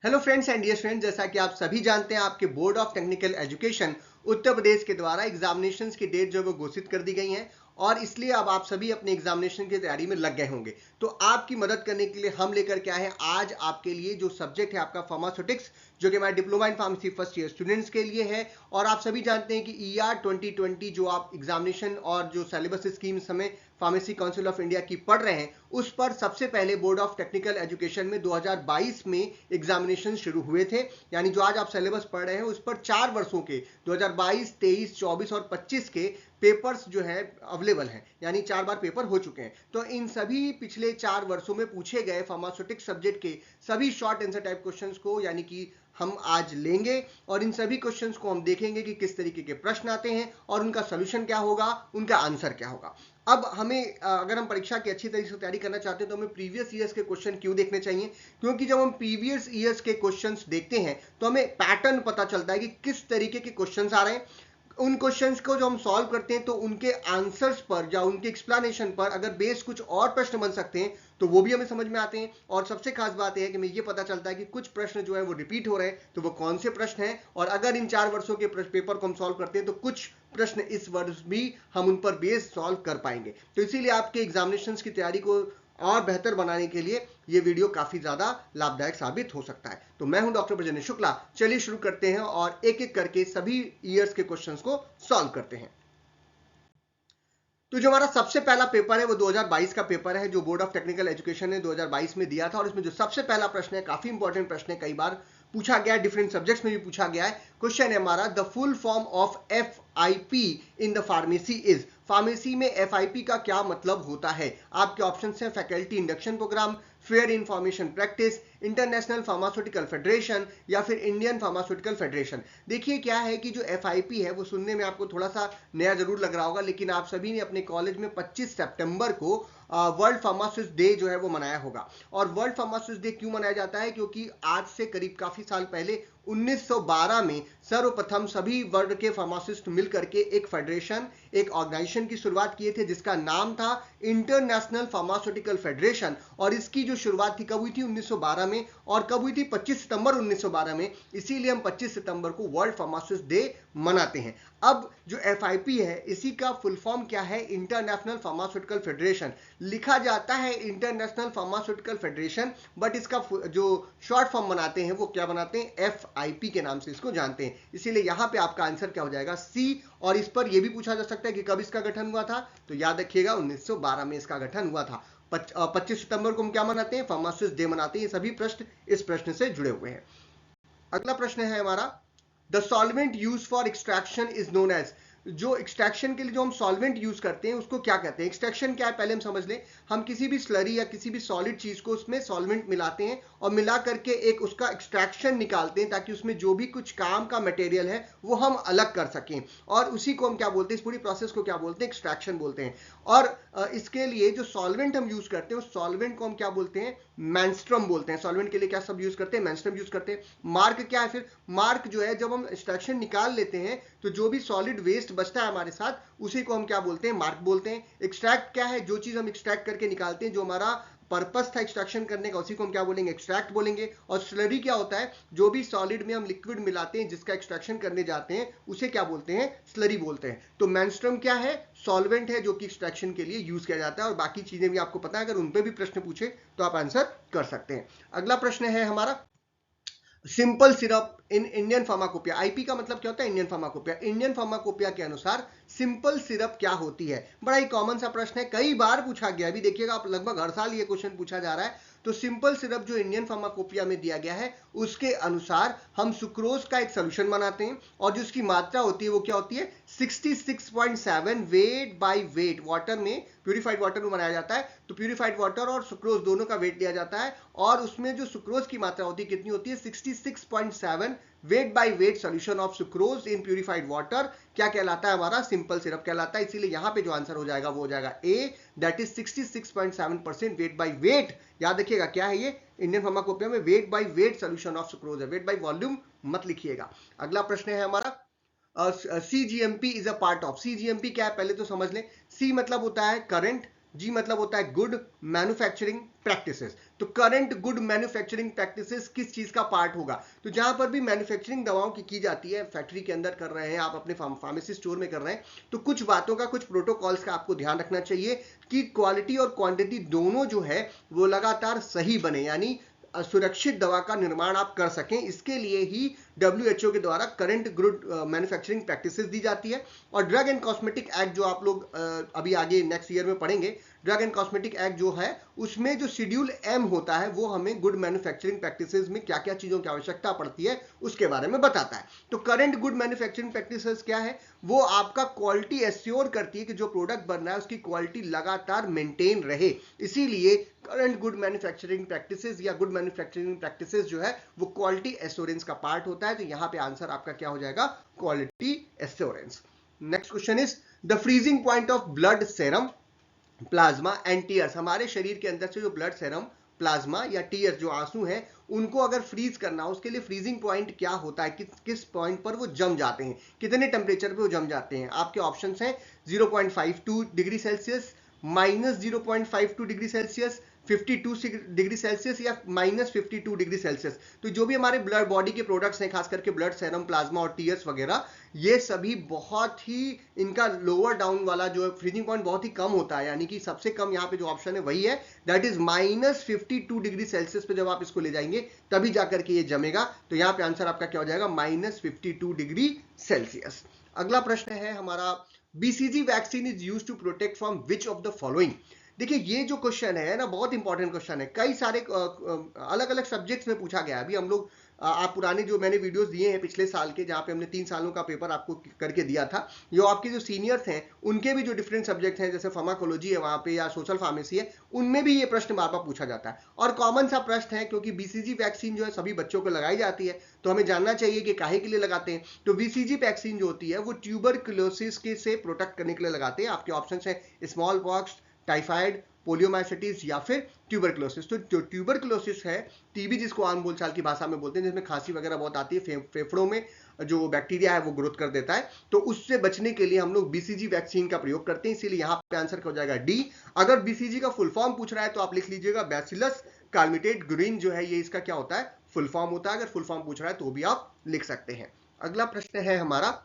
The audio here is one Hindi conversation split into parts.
Hello friends and dear friends, जैसा कि आप सभी जानते हैं आपके board of technical education Uttar Pradesh के द्वारा एग्जामिनेशंस की डेट जो है वो घोषित कर दी गई है और इसलिए अब आप सभी अपने एग्जामिनेशन की तैयारी में लग गए होंगे। तो आपकी मदद करने के लिए हम लेकर के आए हैं आज आपके लिए जो सब्जेक्ट है आपका फार्मास्यूटिक्स, जो कि हमारे diploma in pharmacy first year students के लिए है। और आप सभी जानते हैं कि ER 2020 जो आप एग्जामिनेशन और जो सिलेबस स्कीम समय फार्मेसी काउंसिल ऑफ इंडिया की पढ़ रहे हैं उस पर सबसे पहले बोर्ड ऑफ टेक्निकल एजुकेशन में 2022 में एग्जामिनेशन शुरू हुए थे। यानी जो आज आप सिलेबस पढ़ रहे हैं उस पर 4 वर्षों के 2022, 23, 24 और 25 के पेपर्स जो है अवेलेबल हैं, यानी 4 बार पेपर हो चुके हैं। तो इन सभी पिछले 4 वर्षों में पूछे गए फार्मास्यूटिक्स सब्जेक्ट के सभी शॉर्ट आंसर टाइप क्वेश्चंस को यानी कि हम आज लेंगे और इन सभी क्वेश्चंस को हम देखेंगे कि किस तरीके के प्रश्न आते हैं और उनका सोल्यूशन क्या होगा, उनका आंसर क्या होगा। अब हमें अगर हम परीक्षा की अच्छी तरीके से तैयारी करना चाहते हैं तो हमें प्रीवियस ईयर्स के क्वेश्चन क्यों देखने चाहिए, क्योंकि जब हम प्रीवियस ईयर्स के क्वेश्चंस देखते हैं तो हमें पैटर्न पता चलता है कि किस तरीके के क्वेश्चंस आ रहे हैं। उन क्वेश्चंस को जो हम सॉल्व करते हैं तो उनके आंसर्स पर या उनके एक्सप्लेनेशन पर अगर बेस कुछ और प्रश्न बन सकते हैं तो वो भी हमें समझ में आते हैं। और सबसे खास बात यह है कि हमें ये पता चलता है कि कुछ प्रश्न जो है वो रिपीट हो रहे हैं, तो वो कौन से प्रश्न हैं। और अगर इन 4 वर्षों के पेपर को हम सॉल्व करते हैं तो कुछ प्रश्न इस वर्ष भी हम उन पर बेस सॉल्व कर पाएंगे। तो इसीलिए आपके एग्जामिनेशन की तैयारी को और बेहतर बनाने के लिए ये वीडियो काफी ज्यादा लाभदायक साबित हो सकता है। तो मैं हूं डॉक्टर प्रजनेश शुक्ला। चलिए शुरू करते हैं और एक एक करके सभी ईयर्स के क्वेश्चंस को सॉल्व करते हैं। तो जो हमारा सबसे पहला पेपर है वो 2022 का पेपर है जो बोर्ड ऑफ टेक्निकल एजुकेशन ने 2022 में दिया था। और इसमें जो सबसे पहला प्रश्न है काफी इंपॉर्टेंट प्रश्न है, कई बार पूछा गया है, डिफरेंट सब्जेक्ट्स में भी पूछा गया है। क्वेश्चन है हमारा the full form of FIP in the pharmacy is. Pharmacy में FIP का क्या मतलब होता है। आपके ऑप्शन है faculty induction program, fair information practice, international pharmaceutical federation या फिर इंडियन फार्मास्यूटिकल फेडरेशन। देखिए क्या है कि जो FIP है वो सुनने में आपको थोड़ा सा नया जरूर लग रहा होगा, लेकिन आप सभी ने अपने कॉलेज में 25 सितंबर को वर्ल्ड फार्मासिस्ट डे जो है वो मनाया होगा। और वर्ल्ड फार्मासिस्ट डे क्यों मनाया जाता है, क्योंकि आज से करीब काफी साल पहले 1912 में सर्वप्रथम सभी वर्ल्ड के फार्मासिस्ट मिलकर के एक फेडरेशन, एक ऑर्गेनाइजेशन की शुरुआत किए थे जिसका नाम था इंटरनेशनल फार्मास्यूटिकल फेडरेशन। और इसकी जो शुरुआत थी कब हुई थी, 1912 में। और कब हुई थी, 25 सितंबर 1912 में। इसीलिए हम 25 सितंबर को वर्ल्ड फार्मासिस्ट डे मनाते हैं। अब जो FIP है इसी का फुल फॉर्म क्या है, इंटरनेशनल फार्मास्यूटिकल फेडरेशन। लिखा जाता है इंटरनेशनल फार्मास्यूटिकल फेडरेशन, बट इसका जो शॉर्ट फॉर्म बनाते हैं वो क्या बनाते हैं, FIP के नाम से इसको जानते हैं। इसीलिए यहां पे आपका आंसर क्या हो जाएगा, C। और इस पर यह भी पूछा जा सकता है कि कब इसका गठन हुआ था, तो याद रखिएगा 1912 में इसका गठन हुआ था। 25 सितंबर को हम क्या मनाते हैं, फार्मासिस्ट डे मनाते हैं। ये सभी प्रश्न इस प्रश्न से जुड़े हुए हैं। अगला प्रश्न है हमारा, the solvent use for extraction is known as. जो एक्सट्रैक्शन के लिए जो हम सॉल्वेंट यूज करते हैं उसको क्या कहते हैं। एक्सट्रैक्शन क्या है पहले हम समझ लें। हम किसी भी स्लरी या किसी भी सॉलिड चीज को उसमें सॉल्वेंट मिलाते हैं और मिला करके एक उसका एक्सट्रैक्शन निकालते हैं ताकि उसमें जो भी कुछ काम का मटेरियल है वो हम अलग कर सकें। और उसी को हम क्या बोलते हैं, इस पूरी प्रोसेस को क्या बोलते हैं, एक्सट्रैक्शन बोलते हैं। और इसके लिए जो सॉल्वेंट हम यूज करते हैं उस सॉल्वेंट को हम क्या बोलते हैं, मेंस्ट्रुम बोलते हैं। सॉल्वेंट के लिए क्या सब यूज करते हैं, मेंस्ट्रुम यूज करते हैं। मार्क क्या है फिर, मार्क जो है जब हम एक्सट्रैक्शन निकाल लेते हैं तो जो भी सॉलिड वेस्ट बचता है हमारे साथ उसी को हम क्या बोलते हैं, मार्क बोलते हैं। एक्सट्रैक्ट क्या है, जो चीज हम एक्सट्रैक्ट करके निकालते हैं, जो हमारा पर्पस था एक्सट्रैक्शन करने का, उसी को हम क्या बोलेंगे, एक्सट्रैक्ट बोलेंगे। और स्लरी क्या होता है, जो भी सॉलिड में हम लिक्विड मिलाते हैं जिसका एक्सट्रैक्शन करने जाते हैं उसे क्या बोलते हैं, स्लरी बोलते हैं। तो मेंस्ट्रुम क्या है, सॉल्वेंट है जो कि एक्सट्रैक्शन के लिए यूज किया जाता है। और बाकी चीजें भी आपको पता है, अगर उन पे भी प्रश्न पूछे तो आप आंसर कर सकते हैं। अगला प्रश्न है हमारा, simple syrup in Indian pharmacopoeia. IP का मतलब क्या होता है, इंडियन फार्माकोपिया। इंडियन फार्माकोपिया के अनुसार सिंपल सिरप क्या होती है। बड़ा ही कॉमन सा प्रश्न है, कई बार पूछा गया, अभी देखिएगा आप लगभग हर साल ये क्वेश्चन पूछा जा रहा है। तो सिंपल सिरप जो इंडियन फार्माकोपिया में दिया गया है उसके अनुसार हम सुक्रोज का एक सोल्यूशन बनाते हैं और जो उसकी मात्रा होती है वो क्या होती है, 66.7 वेट बाय वेट वाटर में, प्यूरिफाइड वाटर में बनाया जाता है। तो प्यूरिफाइड वाटर और सुक्रोज दोनों का वेट लिया जाता है और उसमें जो सुक्रोज की मात्रा होती है कितनी होती है, 66.7 weight by wait solution of sucrose in purified water क्या कहलाता है, हमारा सिंपल सिरप कहलाता है। इसीलिए यहां पे जो आंसर हो जाएगा वो हो जाएगा A, that is 66.7% weight by wait. याद रखिएगा क्या है ये, इंडियन फार्माकोपिया में wait by wait solution of sucrose है, वेट बाय वॉल्यूम मत लिखिएगा। अगला प्रश्न है हमारा, CGMP is a part of. CGMP क्या है पहले तो समझ लें। C मतलब होता है करंट, जी मतलब होता है गुड मैन्युफैक्चरिंग प्रैक्टिसेस। तो करंट गुड मैन्युफैक्चरिंग प्रैक्टिसेस किस चीज का पार्ट होगा? तो जहां पर भी मैन्युफैक्चरिंग दवाओं की जाती है, फैक्ट्री के अंदर कर रहे हैं आप, अपने फार्मेसी स्टोर में कर रहे हैं, तो कुछ बातों का, कुछ प्रोटोकॉल्स का आपको ध्यान रखना चाहिए कि क्वालिटी और क्वांटिटी दोनों जो है वो लगातार सही बने, यानी सुरक्षित दवा का निर्माण आप कर सकें। इसके लिए ही WHO के द्वारा करंट गुड मैन्युफैक्चरिंग प्रैक्टिसेस दी जाती है। और ड्रग एंड कॉस्मेटिक एक्ट जो आप लोग अभी आगे नेक्स्ट ईयर में पढ़ेंगे, ड्रग एंड कॉस्मेटिक एक्ट जो है उसमें जो शेड्यूल M होता है वो हमें गुड मैन्युफैक्चरिंग प्रैक्टिसेस में क्या क्या चीजों की आवश्यकता पड़ती है उसके बारे में बताता है। तो करंट गुड मैन्युफैक्चरिंग प्रैक्टिसेस क्या है? वो आपका क्वालिटी एश्योर करती है कि जो प्रोडक्ट बन रहा है उसकी क्वालिटी लगातार मेंटेन रहे। इसीलिए करंट गुड मैन्युफैक्चरिंग प्रैक्टिसेस या गुड मैन्युफैक्चरिंग प्रैक्टिसेस जो है वो क्वालिटी एश्योरेंस का पार्ट होता है। तो यहां पे आंसर आपका क्या हो जाएगा? Quality assurance. Next question is the freezing point of blood serum, plasma and tears. हमारे शरीर के अंदर से जो ब्लड सेरम, प्लाज्मा या टीयर्स जो आंसू हैं उनको अगर फ्रीज करना हो, उसके लिए फ्रीजिंग पॉइंट क्या होता है, किस पॉइंट पर वो जम जाते हैं, कितने टेम्परेचर पे वो जम जाते हैं? आपके ऑप्शंस हैं 0.52 degree Celsius, -0.52 degree Celsius, 52 degree Celsius या -52 डिग्री सेल्सियस। तो जो भी हमारे ब्लड बॉडी के प्रोडक्ट्स हैं, खास करके ब्लड सेरम, प्लाज्मा और टीयर्स वगैरह, ये सभी बहुत ही, इनका लोअर डाउन वाला जो फ्रीजिंग पॉइंट बहुत ही कम होता है, यानी कि सबसे कम यहाँ पे जो ऑप्शन है वही है, दैट इज -52 डिग्री सेल्सियस पे जब आप इसको ले जाएंगे तभी जाकर के ये जमेगा। तो यहाँ पे आंसर आपका क्या हो जाएगा? -52 डिग्री सेल्सियस। अगला प्रश्न है हमारा, BCG vaccine is used to protect from which of the following. देखिए ये जो क्वेश्चन है ना बहुत इंपॉर्टेंट क्वेश्चन है, कई सारे अलग अलग सब्जेक्ट्स में पूछा गया है। अभी हम लोग आप पुराने जो मैंने वीडियोस दिए हैं पिछले साल के, जहां पे हमने 3 सालों का पेपर आपको करके दिया था, जो आपके जो सीनियर्स हैं उनके भी जो डिफरेंट सब्जेक्ट हैं, जैसे फार्माकोलॉजी है वहां पे या सोशल फार्मेसी है, उनमें भी ये प्रश्न बार बार पूछा जाता है और कॉमन सा प्रश्न है, क्योंकि BCG वैक्सीन जो है सभी बच्चों को लगाई जाती है, तो हमें जानना चाहिए कि काहे के लिए लगाते हैं। तो BCG वैक्सीन जो होती है वो ट्यूबरक्लोसिस के से प्रोटेक्ट करने के लिए लगाते हैं। आपके ऑप्शन है स्मॉल पॉक्स, टाइफाइड, पोलियोमाइसिटिस या फिर ट्यूबरक्लोसिस। तो जो ट्यूबरक्लोसिस है, टीबी जिसको आम बोलचाल की भाषा में बोलते हैं, जिसमें खांसी वगैरह बहुत आती है, फेफड़ों में जो बैक्टीरिया है वो ग्रोथ कर देता है, तो उससे बचने के लिए हम लोग BCG वैक्सीन का प्रयोग करते हैं। इसीलिए यहाँ पे आंसर हो जाएगा डी। अगर BCG का फुल फॉर्म पूछ रहा है तो आप लिख लीजिएगा बैसिलस कालमिटेट ग्रीन, जो है ये इसका क्या होता है? फुल फॉर्म होता है। अगर फुल फॉर्म पूछ रहा है तो भी आप लिख सकते हैं। अगला प्रश्न है हमारा,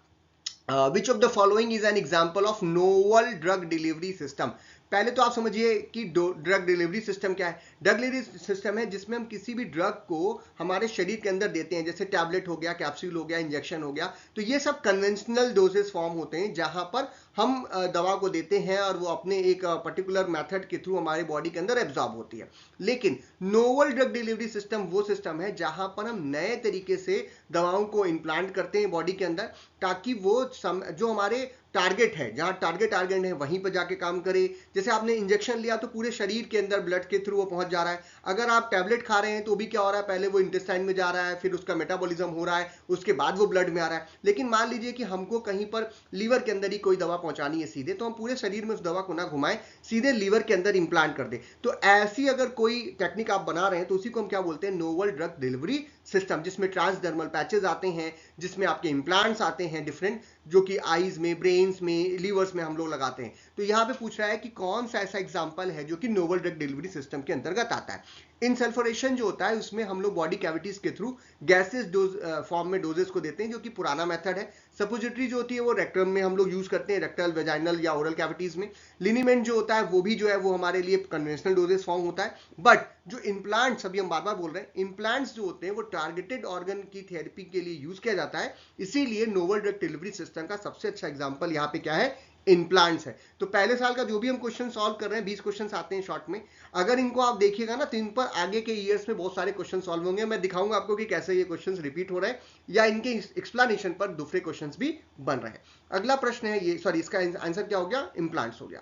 which of the following is an example of novel drug delivery system. पहले तो आप समझिए कि ड्रग डिलीवरी सिस्टम क्या है। ड्रग डिलीवरी सिस्टम है जिसमें हम किसी भी ड्रग को हमारे शरीर के अंदर देते हैं, जैसे टैबलेट हो गया, कैप्सूल हो गया, इंजेक्शन हो गया। तो ये सब कन्वेंशनल डोजेस फॉर्म होते हैं जहां पर हम दवा को देते हैं और वो अपने एक पर्टिकुलर मेथड के थ्रू हमारे बॉडी के अंदर एब्जॉर्ब होती है। लेकिन नोवल ड्रग डिलीवरी सिस्टम वो सिस्टम है जहां पर हम नए तरीके से दवाओं को इम्प्लांट करते हैं बॉडी के अंदर, ताकि वो जो हमारे टारगेट है, जहां टारगेट है वहीं पर जाके काम करे। जैसे आपने इंजेक्शन लिया तो पूरे शरीर के अंदर ब्लड के थ्रू वो पहुंच जा रहा है। अगर आप टैबलेट खा रहे हैं तो भी क्या हो रहा है, पहले वो इंटेस्टाइन में जा रहा है, फिर उसका मेटाबॉलिज्म हो रहा है, उसके बाद वो ब्लड में आ रहा है। लेकिन मान लीजिए कि हमको कहीं पर लीवर के अंदर ही कोई दवा पहुंचानी है सीधे, तो हम पूरे शरीर में उस दवा को ना घुमाएं, सीधे लीवर के अंदर इंप्लांट कर दे। तो ऐसी अगर कोई टेक्निक आप बना रहे हैं तो उसी को हम क्या बोलते हैं? नोवल ड्रग डिलीवरी सिस्टम, जिसमें ट्रांसडर्मल पैचेस आते हैं, जिसमें आपके इंप्लांट्स आते हैं डिफरेंट, जो कि आईज में, ब्रेन्स में, लीवर्स में हम लोग लगाते हैं। तो यहाँ पे पूछ रहा है कि कौन सा ऐसा एग्जांपल है जो कि नोवल ड्रग डिलीवरी सिस्टम के अंतर्गत आता है। इनसल्फोरेशन जो होता है उसमें हम लोग बॉडी कैविटीज के थ्रू गैसेस डोज फॉर्म में डोजेस को देते हैं, जो कि पुराना मेथड है। सपोजिटरी जो होती है वो रेक्टम में हम लोग यूज करते हैं, रेक्टल, वेजाइनल या ओरल कैविटीज में। लिनीमेंट जो होता है वो भी जो है वो हमारे लिए कन्वेंशनल डोजेस फॉर्म होता है। बट जो इम्प्लांट्स, अभी हम बार बार बोल रहे हैं, इम्प्लांट्स जो होते हैं वो टारगेटेड ऑर्गन की थेरेपी के लिए यूज किया जाता है। इसीलिए नोवल ड्रग डिलीवरी सिस्टम का सबसे अच्छा एग्जांपल यहाँ पे क्या है? इम्प्लांट्स है। तो पहले साल का जो भी हम क्वेश्चन सॉल्व कर रहे हैं, 20 क्वेश्चन आते हैं शॉर्ट में, अगर इनको आप देखिएगा ना तो इन पर आगे के ईयर्स में बहुत सारे क्वेश्चन सॉल्व होंगे। मैं दिखाऊंगा आपको कि कैसे ये क्वेश्चन रिपीट हो रहे हैं या इनके एक्सप्लेनेशन पर दूसरे क्वेश्चन भी बन रहे हैं। अगला प्रश्न है ये, सॉरी, इसका आंसर क्या हो गया? इम्प्लांट्स हो गया।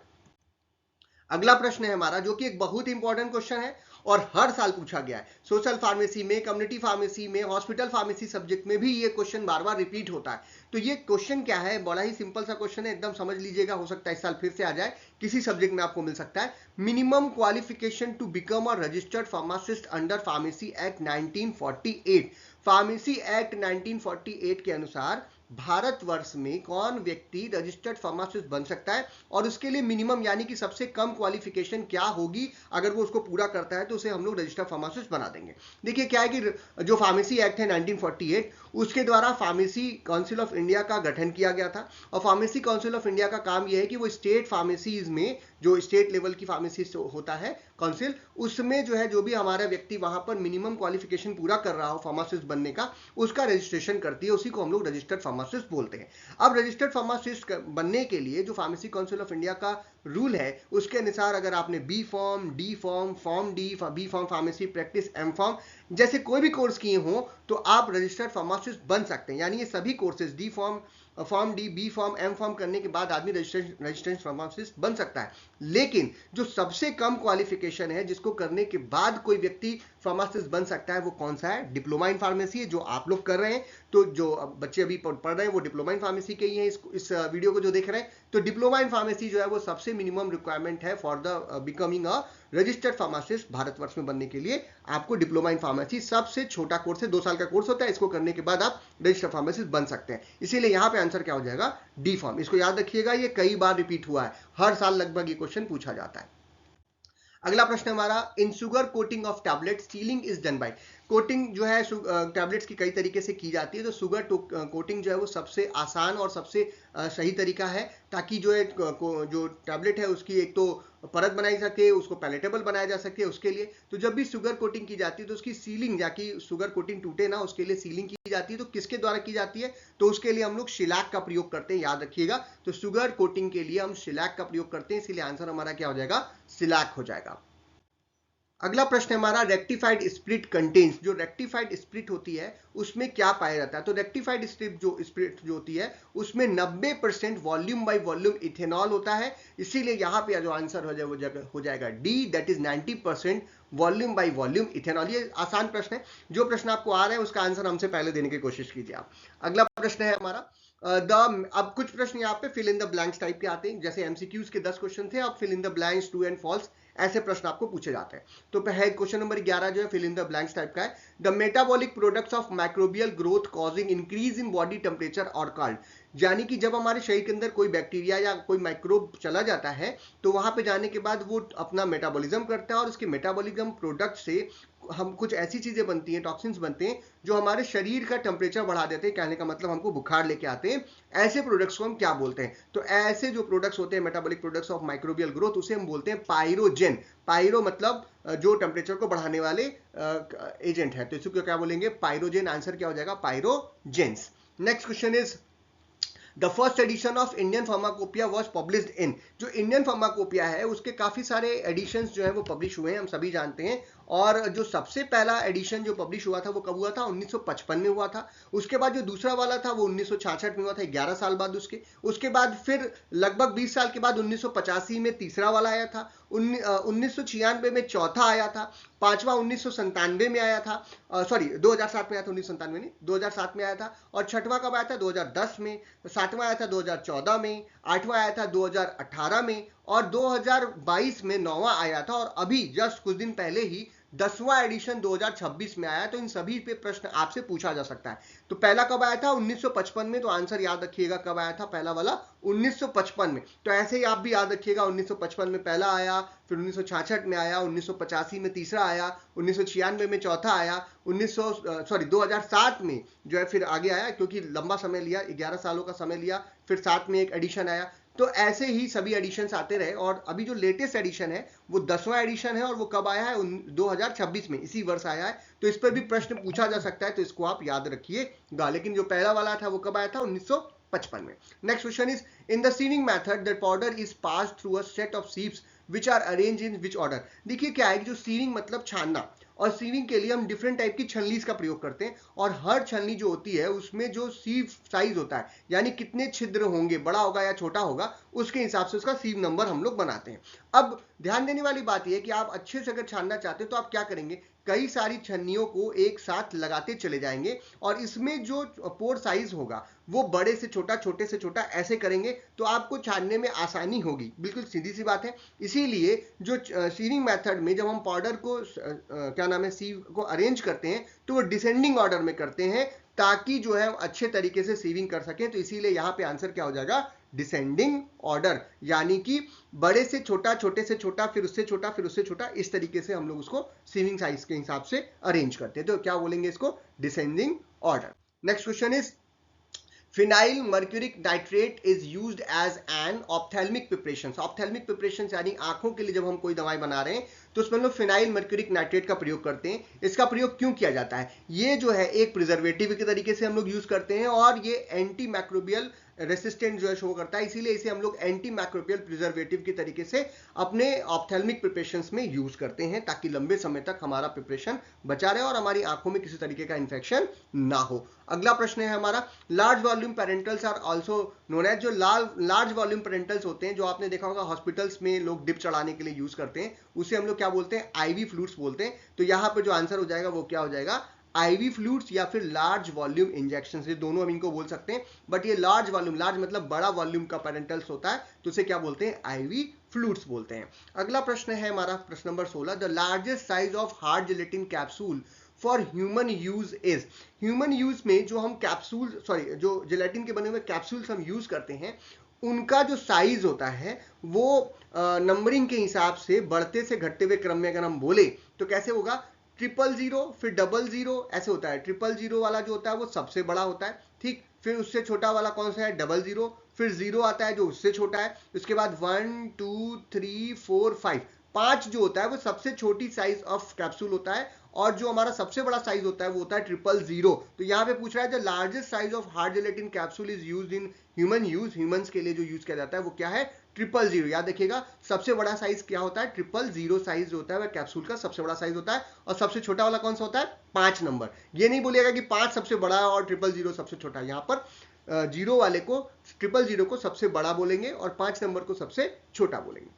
अगला प्रश्न है हमारा, जो कि एक बहुत ही इंपॉर्टेंट क्वेश्चन है और हर साल पूछा गया है। सोशल फार्मेसी में, कम्युनिटी फार्मेसी में, हॉस्पिटल फार्मेसी सब्जेक्ट में भी ये क्वेश्चन बार बार रिपीट होता है। तो ये क्वेश्चन क्या है? बड़ा ही सिंपल सा क्वेश्चन है, एकदम समझ लीजिएगा, हो सकता है इस साल फिर से आ जाए, किसी सब्जेक्ट में आपको मिल सकता है। Minimum qualification to become a registered pharmacist under pharmacy act 1948। Pharmacy act 1948 के अनुसार भारतवर्ष में कौन व्यक्ति रजिस्टर्ड फार्मासिस्ट बन सकता है और उसके लिए मिनिमम यानी कि सबसे कम क्वालिफिकेशन क्या होगी, अगर वो उसको पूरा करता है तो उसे हम लोग रजिस्टर्ड फार्मासिस्ट बना देंगे। देखिए क्या है कि जो फार्मेसी एक्ट है 1948, उसके द्वारा फार्मेसी काउंसिल ऑफ इंडिया का गठन किया गया था। और फार्मेसी काउंसिल ऑफ इंडिया का काम यह है कि वो स्टेट फार्मेसीज में, जो स्टेट लेवल की फार्मेसी होता है काउंसिल, उसमें जो है जो भी हमारा व्यक्ति वहां पर मिनिमम क्वालिफिकेशन पूरा कर रहा हो फार्मासिस्ट बनने का, उसका रजिस्ट्रेशन करती है, उसी को हम लोग रजिस्टर्ड फार्मासिस्ट बोलते हैं। अब रजिस्टर्ड फार्मासिस्ट बनने के लिए जो फार्मेसी काउंसिल ऑफ इंडिया का रूल है उसके अनुसार अगर आपने B pharm, D pharm, pharm D, B pharm pharmacy practice, M pharm जैसे कोई भी कोर्स किए हों तो आप रजिस्टर्ड फार्मासिस्ट बन सकते हैं। यानी ये सभी courses D pharm, pharm D, B pharm, M pharm करने के बाद आदमी रजिस्ट्रेशन फार्मासिस्ट बन सकता है। लेकिन जो सबसे कम क्वालिफिकेशन है जिसको करने के बाद कोई व्यक्ति फार्मासिस्ट बन सकता है वो कौन सा है? डिप्लोमा इन फार्मेसी है, जो आप लोग कर रहे हैं। तो जो बच्चे अभी पढ़ रहे हैं वो डिप्लोमा इन फार्मेसी के ही हैं, इस वीडियो को जो देख रहे हैं। तो डिप्लोमा इन फार्मेसी जो है वो सबसे मिनिमम रिक्वायरमेंट है for the becoming a registered pharmacist. Bharatvarsh में बनने के लिए आपको डिप्लोमा इन फार्मेसी सबसे छोटा कोर्स है, 2 साल का कोर्स होता है, इसको करने के बाद आप रजिस्टर्ड फार्मासिस्ट बन सकते हैं। इसीलिए यहां पे आंसर क्या हो जाएगा? D form. इसको याद रखिएगा, ये कई बार रिपीट हुआ है, हर साल लगभग ये क्वेश्चन पूछा जाता है। अगला प्रश्न हमारा, इन sugar coating of tablet ceiling is done by. Coating जो है टैबलेट्स की कई तरीके से की जाती है, तो शुगर कोटिंग जो है वो सबसे आसान और सबसे सही तरीका है, ताकि जो है जो टैबलेट है उसकी एक तो परत बनाई सके, उसको पैलेटेबल बनाया जा सके। उसके लिए तो जब भी शुगर कोटिंग की जाती है तो उसकी सीलिंग, जाकि शुगर कोटिंग टूटे ना, उसके लिए सीलिंग की जाती है। तो किसके द्वारा की जाती है? तो उसके लिए हम लोग शिलाक का प्रयोग करते हैं, याद रखिएगा। तो शुगर कोटिंग के लिए हम शिलाक का प्रयोग करते हैं, इसीलिए आंसर हमारा क्या हो जाएगा? शिलाक हो जाएगा। अगला प्रश्न हमारा, रेक्टिफाइड स्प्रिट कंटेन्स। जो रेक्टिफाइड स्प्रिट होती है उसमें क्या पाया जाता है? तो रेक्टिफाइड स्प्रिट जो होती है उसमें 90% वॉल्यूम बाय वॉल्यूम इथेनॉल होता है, इसीलिए यहां पे जो आंसर हो जाएगा D, that is 90% volume by volume ethanol. ये आसान प्रश्न है, जो प्रश्न आपको आ रहे हैं उसका आंसर हमसे पहले देने की कोशिश कीजिए आप। अगला प्रश्न है हमारा अब कुछ प्रश्न यहाँ पे fill in the blanks type के आते हैं, जैसे एमसीक्यूज के 10 क्वेश्चन थे, अब fill in the blanks, true and false ऐसे प्रश्न आपको पूछे जाते हैं। तो क्वेश्चन नंबर 11 जो है fill in the blanks type का है। The metabolic products of microbial growth causing increase in body temperature और कॉल्ड। यानी कि जब हमारे शरीर के अंदर कोई बैक्टीरिया या कोई माइक्रोब चला जाता है तो वहां पे जाने के बाद वो अपना मेटाबॉलिज्म करता है, और उसके मेटाबॉलिज्म प्रोडक्ट से हम कुछ ऐसी चीजें बनती हैं, टॉक्सिन्स बनते हैं जो हमारे शरीर का टेम्परेचर बढ़ा देते हैं, कहने का मतलब हमको बुखार लेके आते हैं। ऐसे प्रोडक्ट्स को हम क्या बोलते हैं? तो ऐसे जो प्रोडक्ट्स होते हैं metabolic products of microbial growth, उसे हम बोलते हैं पायरोजेन। पायरो मतलब जो टेम्परेचर को बढ़ाने वाले एजेंट है, तो इसको क्या बोलेंगे? पायरोजेन। आंसर क्या हो जाएगा? Pyrogens. Next question is, the first edition of Indian pharmacopoeia was published in. जो इंडियन फार्माकोपिया है उसके काफी सारे एडिशंस जो है वो पब्लिश हुए हैं, हम सभी जानते हैं। और जो सबसे पहला एडिशन जो पब्लिश हुआ था वो कब हुआ था? 1955 में हुआ था। उसके बाद जो दूसरा वाला था वो 1966 में हुआ था, 11 साल बाद उसके बाद फिर लगभग 20 साल के बाद 1985 में तीसरा वाला आया था, 1996 में चौथा आया था, पांचवा 1997 में आया था, सॉरी 2007 में आया था, 1997 नहीं 2007 में आया था। और छठवां कब आया था? 2010 में। सातवां आया था 2014 में, आठवां आया था 2018 में, और 2022 में नौवां आया था, और अभी जस्ट कुछ दिन पहले ही 10वां एडिशन 2026 में आया। तो इन सभी पे प्रश्न आपसे पूछा जा सकता है। तो पहला कब आया था? 1955 में। तो आंसर याद रखिएगा कब आया था पहला वाला? 1955 में। तो ऐसे ही आप भी याद रखिएगा, 1955 में पहला आया, फिर 1966 में आया, 1985 में तीसरा आया, 1996 में चौथा आया, 2007 में जो है फिर आगे आया, क्योंकि लंबा समय लिया, 11 सालों का समय लिया, फिर 7 में एक एडिशन आया। तो ऐसे ही सभी एडिशंस आते रहे, और अभी जो लेटेस्ट एडिशन है वो 10वां एडिशन है, और वो कब आया है? 2026 में, इसी वर्ष आया है। तो इस पर भी प्रश्न पूछा जा सकता है, तो इसको आप याद रखिएगा। लेकिन जो पहला वाला था वो कब आया था? 1955 में। Next question is, in the sieving method that powder is passed through a set of sieves which are arrange in which order. देखिए क्या है कि जो सीनिंग मतलब छानना, और सीविंग के लिए हम डिफरेंट टाइप की छलनीज का प्रयोग करते हैं, और हर छलनी जो होती है उसमें जो सीव साइज होता है, यानी कितने छिद्र होंगे, बड़ा होगा या छोटा होगा, उसके हिसाब से उसका सीव नंबर हम लोग बनाते हैं। अब ध्यान देने वाली बात यह है कि आप अच्छे से अगर छानना चाहते हैं तो आप क्या करेंगे? कई सारी छन्नियों को एक साथ लगाते चले जाएंगे, और इसमें जो पोर साइज होगा वो बड़े से छोटा, छोटे से छोटा ऐसे करेंगे, तो आपको छानने में आसानी होगी। बिल्कुल सीधी सी बात है। इसीलिए जो सीविंग मेथड में जब हम पाउडर को क्या नाम है, सीव को अरेंज करते हैं, तो वो डिसेंडिंग ऑर्डर में करते हैं, ताकि जो है अच्छे तरीके से सीविंग कर सकें। तो इसीलिए यहां पे आंसर क्या हो जाएगा, डिसेंडिंग ऑर्डर, यानी कि बड़े से छोटा, छोटे से छोटा, फिर उससे छोटा, फिर उससे छोटा, इस तरीके से हम लोग उसको सीविंग साइज के हिसाब से अरेंज करते हैं। तो क्या बोलेंगे इसको, descending order. Next question is phenyl mercuric nitrate is used as an ophthalmic preparation. Ophthalmic preparation यानी आंखों के लिए जब हम कोई दवाई बना रहे हैं तो उसमें हम लोग फिनाइल मर्क्यूरिक नाइट्रेट का प्रयोग करते हैं। इसका प्रयोग क्यों किया जाता है, ये जो है एक प्रिजर्वेटिव के तरीके से हम लोग यूज करते हैं और ये एंटी मैक्रोबियल रेसिस्टेंट जो है शो करता है, इसीलिए इसे हम लोग एंटी मैक्रोबियल प्रिजर्वेटिव के तरीके से अपने ऑप्थेल्मिक प्रिपरेशंस में यूज करते हैं, ताकि लंबे समय तक हमारा प्रिपरेशन बचा रहे और हमारी आंखों में किसी तरीके का इंफेक्शन ना हो। अगला प्रश्न है हमारा, large volume parenterals are also known as. जो लार्ज वॉल्यूम पेरेंटल्स होते हैं, जो आपने देखा होगा हॉस्पिटल्स में लोग डिप चढ़ाने के लिए यूज करते हैं, उसे हम लोग क्या बोलते हैं, आईवी फ्लूइड्स बोलते हैं। तो यहाँ पे जो आंसर हो जाएगा वो क्या हो जाएगा, आईवी फ्लूइड्स या फिर लार्ज वॉल्यूम इंजेक्शन। ये दोनों हम इनको बोल सकते हैं, बट ये लार्ज वॉल्यूम, लार्ज मतलब बड़ा वॉल्यूम का पेरेंटल्स होता है, तो उसे क्या बोलते हैं, आईवी फ्लूइड्स बोलते हैं। अगला प्रश्न है हमारा प्रश्न number 16, the largest size of hard gelatin capsule for human use is. Human use में जो हम कैप्सूल, जो जिलेटिन के बने हुए कैप्सूल्स हम यूज करते हैं, उनका जो साइज होता है वो नंबरिंग के हिसाब से बढ़ते से घटते हुए क्रम में अगर हम बोले तो कैसे होगा, 000 फिर 00 ऐसे होता है। 000 वाला जो होता है वो सबसे बड़ा होता है, ठीक, फिर उससे छोटा वाला कौन सा है, 00, फिर 0 आता है जो उससे छोटा है, उसके बाद 1 2 3 4 5, 5 जो होता है वो सबसे छोटी साइज ऑफ कैप्सूल होता है, और जो हमारा सबसे बड़ा साइज होता है वो होता है 000। तो यहाँ पे पूछ रहा है the largest size of hard gelatin capsule is used in human use. Humans के लिए जो यूज किया जाता है वो क्या है, 000। याद रखिएगा, सबसे बड़ा साइज क्या होता है, 000 साइज होता है वह कैप्सूल का सबसे बड़ा साइज होता है, और सबसे छोटा वाला कौन सा होता है, 5 नंबर। ये नहीं बोलिएगा कि 5 सबसे बड़ा है और 000 सबसे छोटा है, यहाँ पर जीरो वाले को, 000 को सबसे बड़ा बोलेंगे और 5 नंबर को सबसे छोटा बोलेंगे।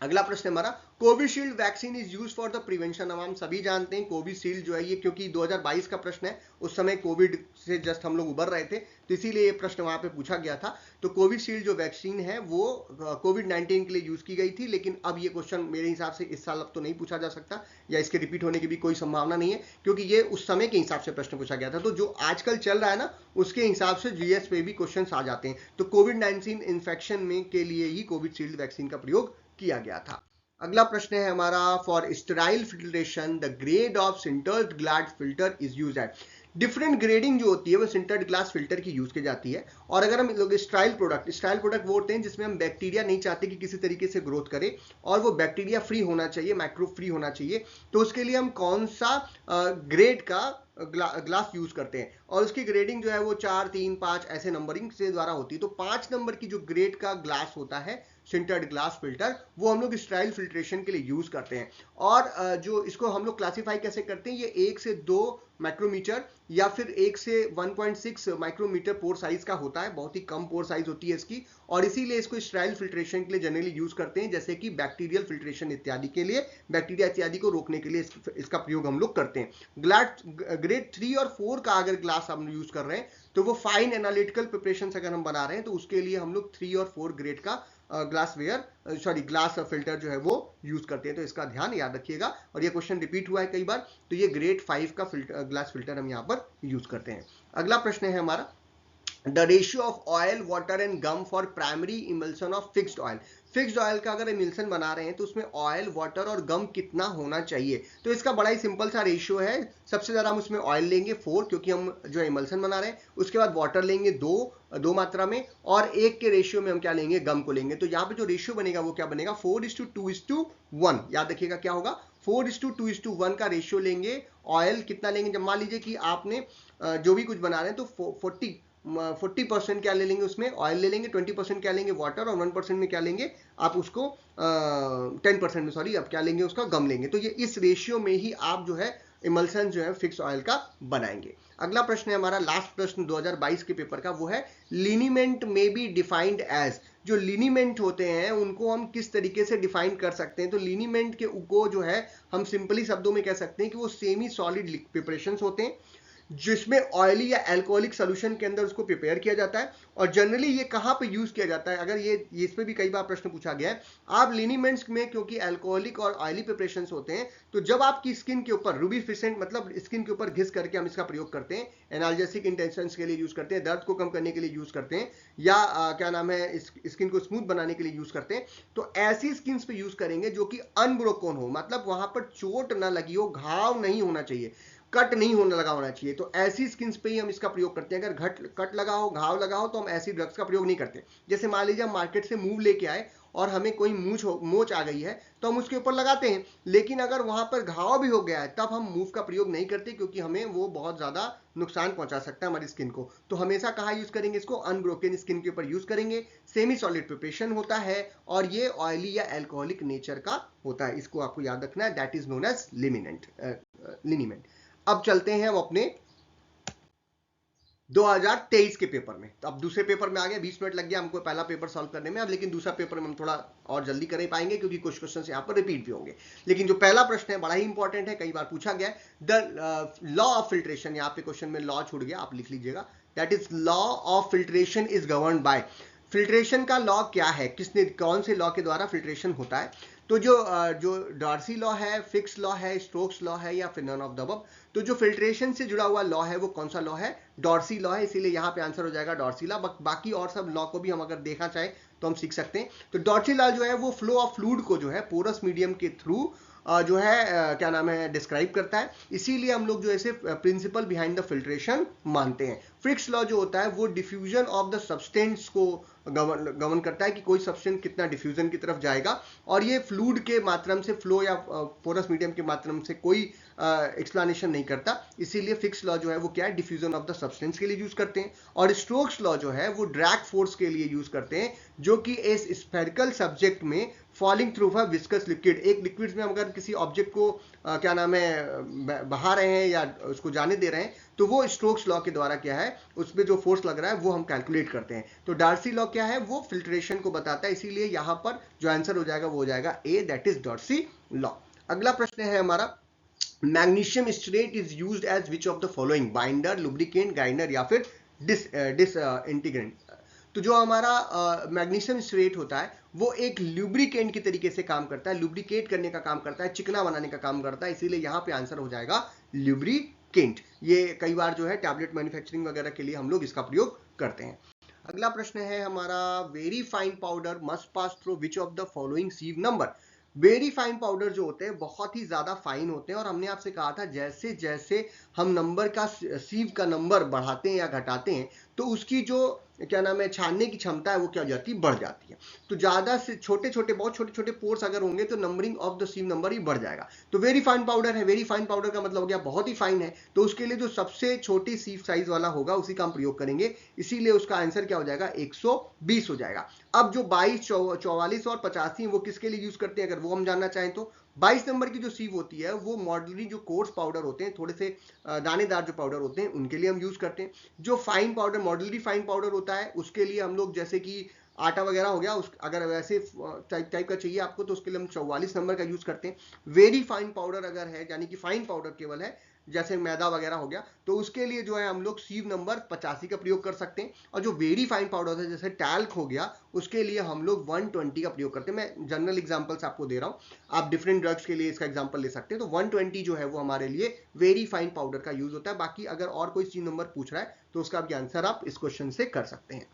अगला प्रश्न हमारा, Covishield vaccine is use for the prevention. अब हम सभी जानते हैं कोविशील्ड जो है ये, क्योंकि 2022 का प्रश्न है, उस समय कोविड से जस्ट हम लोग उबर रहे थे, तो इसीलिए ये प्रश्न वहां पे पूछा गया था। तो कोविशील्ड जो वैक्सीन है वो कोविड-19 के लिए यूज की गई थी, लेकिन अब ये क्वेश्चन मेरे हिसाब से इस साल अब तो नहीं पूछा जा सकता, या इसके रिपीट होने की भी कोई संभावना नहीं है, क्योंकि ये उस समय के हिसाब से प्रश्न पूछा गया था। तो जो आजकल चल रहा है ना, उसके हिसाब से जीएस पे भी क्वेश्चन आ जाते हैं। तो कोविड-19 इन्फेक्शन में के लिए ही कोविशील्ड वैक्सीन का प्रयोग किया गया था। अगला प्रश्न है हमारा, for sterile filtration the grade of sintered glass filter is used eight. Different grading जो होती है वो सिंटर्ड ग्लास फिल्टर की यूज की जाती है। और अगर हम लोग स्टेराइल प्रोडक्ट वो होते हैं जिसमें हम बैक्टीरिया नहीं चाहते कि किसी तरीके से ग्रोथ करे, और वो बैक्टीरिया फ्री होना चाहिए, माइक्रो फ्री होना चाहिए, तो उसके लिए हम कौन सा ग्रेड का ग्लास यूज करते हैं, और उसकी ग्रेडिंग जो है वो 4 3 5 ऐसे नंबरिंग से द्वारा होती है। तो 5 नंबर की जो ग्रेड का ग्लास होता है सिंटर्ड ग्लास फिल्टर, वो हम लोग स्टेराइल फिल्ट्रेशन के लिए यूज करते हैं। और जो इसको हम लोग क्लासिफाई कैसे करते हैं, ये 1 से 2 माइक्रोमीटर या फिर 1 से 1.6 माइक्रोमीटर पोर साइज का होता है, बहुत ही कम पोर साइज होती है इसकी, और इसीलिए इसको स्टेराइल फिल्ट्रेशन के लिए जनरली यूज करते हैं, जैसे कि बैक्टीरियल फिल्ट्रेशन इत्यादि के लिए, बैक्टीरिया इत्यादि को रोकने के लिए इसका प्रयोग हम लोग करते हैं। ग्रेड 3 और 4 का अगर ग्लास हम यूज कर रहे हैं तो वो फाइन एनालिटिकल प्रिपरेशन अगर हम बना रहे हैं तो उसके लिए हम लोग 3 और 4 ग्रेड का ग्लास फिल्टर जो है वो यूज करते हैं। तो इसका ध्यान याद रखिएगा, और ये क्वेश्चन रिपीट हुआ है कई बार, तो ये ग्रेड 5 का ग्लास फिल्टर हम यहाँ पर यूज करते हैं। अगला प्रश्न है हमारा, the ratio of oil water and gum for primary emulsion of fixed oil. Fixed oil का अगर इमल्सन बना रहे हैं तो उसमें ऑयल, वाटर और गम कितना होना चाहिए। तो इसका बड़ा ही सिंपल सा रेशियो है, सबसे ज्यादा हम उसमें ऑयल लेंगे 4, क्योंकि हम जो इमल्सन बना रहे हैं, उसके बाद वाटर लेंगे 2 मात्रा में, और 1 के रेशियो में हम क्या लेंगे, गम को लेंगे। तो यहाँ पे जो रेशियो बनेगा वो क्या बनेगा, 4:2:1। याद रखिएगा क्या होगा, 4:2:1 का रेशियो लेंगे। ऑयल कितना लेंगे, जब मान लीजिए कि आपने जो भी कुछ बना रहे हैं तो 40% क्या ले लेंगे, उसमें ऑयल ले लेंगे, 20% क्या लेंगे, वाटर, और 1% में क्या लेंगे आप उसको 10% में, सॉरी, आप क्या लेंगे, उसका गम लेंगे। तो ये इस रेशियो में ही आप जो है इमल्सन जो है फिक्स ऑयल का बनाएंगे। अगला प्रश्न है हमारा, लास्ट प्रश्न 2022 के पेपर का, वो है लिनीमेंट में बी डिफाइंड एज। जो लिनीमेंट होते हैं उनको हम किस तरीके से डिफाइन कर सकते हैं। तो लिनीमेंट के को जो है हम सिंपली शब्दों में कह सकते हैं कि वो सेमी सॉलिड प्रिपरेशंस होते हैं, जिसमें ऑयली या एल्कोहलिक सोल्यूशन के अंदर उसको प्रिपेयर किया जाता है। और जनरली ये कहाँ पे यूज किया जाता है, अगर ये इस पे भी कई बार प्रश्न पूछा गया है। आप लिनीमेंट्स में क्योंकि एल्कोहलिक और ऑयली प्रिपरेशन होते हैं, तो जब आपकी स्किन के ऊपर रूबिफिसेंट मतलब स्किन के ऊपर घिस करके हम इसका प्रयोग करते हैं, एनाल्जेसिक इंटेंशंस के लिए यूज करते हैं, दर्द को कम करने के लिए यूज करते हैं, या क्या नाम है स्किन को स्मूथ बनाने के लिए यूज करते हैं, तो ऐसी स्किन पे यूज करेंगे जो कि अनब्रोकन हो, मतलब वहां पर चोट ना लगी हो, घाव नहीं होना चाहिए, कट नहीं होने लगा होना चाहिए। तो ऐसी स्किन पे ही हम इसका प्रयोग करते हैं। अगर कट लगा हो, घाव लगा हो, तो हम ऐसी ड्रग्स का प्रयोग नहीं करते। जैसे मान लीजिए हम मार्केट से मूव लेके आए और हमें कोई मोच आ गई है, तो हम उसके ऊपर लगाते हैं, लेकिन अगर वहां पर घाव भी हो गया है तब हम मूव का प्रयोग नहीं करते, क्योंकि हमें वो बहुत ज्यादा नुकसान पहुंचा सकता है हमारी स्किन को। तो हमेशा कहाँ यूज करेंगे इसको, अनब्रोकन स्किन के ऊपर यूज करेंगे। सेमी सॉलिड प्रिपरेशन होता है और ये ऑयली या एल्कोहलिक नेचर का होता है, इसको आपको याद रखना है। That is known as liniment. अब चलते हैं हम अपने 2023 के पेपर में। तो अब दूसरे पेपर में आ गए, 20 मिनट लग गया हमको पहला पेपर सॉल्व करने में, अब लेकिन दूसरा पेपर में हम थोड़ा और जल्दी कर पाएंगे, क्योंकि कुछ क्वेश्चन यहाँ पर रिपीट भी होंगे। लेकिन जो पहला प्रश्न है बड़ा ही इंपॉर्टेंट है, कई बार पूछा गया है। द लॉ ऑफ फिल्ट्रेशन, यहाँ पे क्वेश्चन में लॉ छूट गया, आप लिख लीजिएगा। That is law of filtration is govern by, filtration का लॉ क्या है, किसने कौन से लॉ के द्वारा फिल्ट्रेशन होता है। तो जो डार्सी लॉ है, फिक्स लॉ है, स्टोक्स लॉ है, या फिर नन ऑफ द अबव। तो जो फिल्ट्रेशन से जुड़ा हुआ लॉ है वो कौन सा लॉ है, डॉर्सी लॉ है, इसीलिए यहाँ पे आंसर हो जाएगा डॉर्सी लॉ। बाकी और सब लॉ को भी हम अगर देखना चाहें तो हम सीख सकते हैं। तो डॉर्सी लॉ जो है वो फ्लो ऑफ फ्लूइड को जो है पोरस मीडियम के थ्रू जो है क्या नाम है डिस्क्राइब करता है, इसीलिए हम लोग जो है प्रिंसिपल बिहाइंड द फिल्ट्रेशन मानते हैं। फिक्स लॉ जो होता है वो डिफ्यूजन ऑफ द सब्सटेंस को गवर्न करता है कि कोई सब्सटेंस कितना डिफ्यूजन की तरफ जाएगा, और ये फ्लूइड के माध्यम से फ्लो या पोरस मीडियम के माध्यम से कोई एक्सप्लेनेशन नहीं करता, इसीलिए फिक्स लॉ जो है वो क्या है, डिफ्यूजन ऑफ द सब्सटेंस के लिए यूज करते हैं। और स्टोक्स लॉ जो है वो ड्रैग फोर्स के लिए यूज करते हैं, जो कि इस स्फेरिकल सब्जेक्ट में falling through a viscous liquid, एक लिक्विड में हम अगर किसी ऑब्जेक्ट को क्या नाम है बहा रहे हैं या उसको जाने दे रहे हैं, तो वो स्टोक्स लॉ के द्वारा क्या है, उसमें जो फोर्स लग रहा है वो हम कैलकुलेट करते हैं। तो डार्सी लॉ क्या है, वो फिल्ट्रेशन को बताता है, इसीलिए यहां पर जो आंसर हो जाएगा वो हो जाएगा A, that is Darcy law. अगला प्रश्न है हमारा, magnesium stearate is used as which of the following, binder, lubricant, गाइडर, या फिर डिसइंटीग्रेंट। तो जो हमारा मैग्नीशियम स्ट्रेट होता है वो एक लुब्रिकेंट की तरीके से काम करता है, लुब्रिकेट करने का काम करता है, चिकना बनाने का काम करता है, इसीलिए यहाँ पे आंसर हो जाएगा लुब्रिकेंट। ये कई बार जो है टैबलेट मैन्युफैक्चरिंग वगैरह के लिए हम लोग इसका प्रयोग करते हैं। अगला प्रश्न है हमारा, very fine powder must pass through which of the following sieve number. Very fine powder जो होते हैं बहुत ही ज्यादा फाइन होते हैं, और हमने आपसे कहा था जैसे जैसे हम नंबर का सीव का नंबर बढ़ाते हैं या घटाते हैं, तो उसकी जो क्या नाम है छानने की क्षमता है वो क्या हो जाती है, बढ़ जाती है। तो ज्यादा से छोटे छोटे बहुत छोटे छोटे पोर्स अगर होंगे तो numbering of the sieve number ही बढ़ जाएगा। तो वेरी फाइन पाउडर है, वेरी फाइन पाउडर का मतलब हो गया बहुत ही फाइन है, तो उसके लिए जो सबसे छोटी सीव साइज वाला होगा उसी का हम प्रयोग करेंगे, इसीलिए उसका आंसर क्या हो जाएगा, 120 हो जाएगा। अब जो 22, 44 और 85 वो किसके लिए यूज करते हैं, अगर वो हम जानना चाहें तो 22 नंबर की जो सीव होती है वो मॉडलरी जो कोर्स पाउडर होते हैं, थोड़े से दानेदार जो पाउडर होते हैं उनके लिए हम यूज करते हैं। जो फाइन पाउडर, मॉडलरी फाइन पाउडर होता है, उसके लिए हम लोग जैसे कि आटा वगैरह हो गया, उस अगर वैसे टाइप का चाहिए आपको तो उसके लिए हम 44 नंबर का यूज करते हैं। वेरी फाइन पाउडर अगर है, यानी कि फाइन पाउडर केवल है, जैसे मैदा वगैरह हो गया, तो उसके लिए जो है हम लोग सीव नंबर 85 का प्रयोग कर सकते हैं। और जो वेरी फाइन पाउडर है जैसे टैल्क हो गया, उसके लिए हम लोग 120 का प्रयोग करते हैं। मैं जनरल एग्जांपल्स आपको दे रहा हूं, आप डिफरेंट ड्रग्स के लिए इसका एग्जांपल ले सकते हैं। तो 120 जो है वो हमारे लिए वेरी फाइन पाउडर का यूज होता है। बाकी अगर और कोई सीव नंबर पूछ रहा है तो उसका भी आंसर आप इस क्वेश्चन से कर सकते हैं।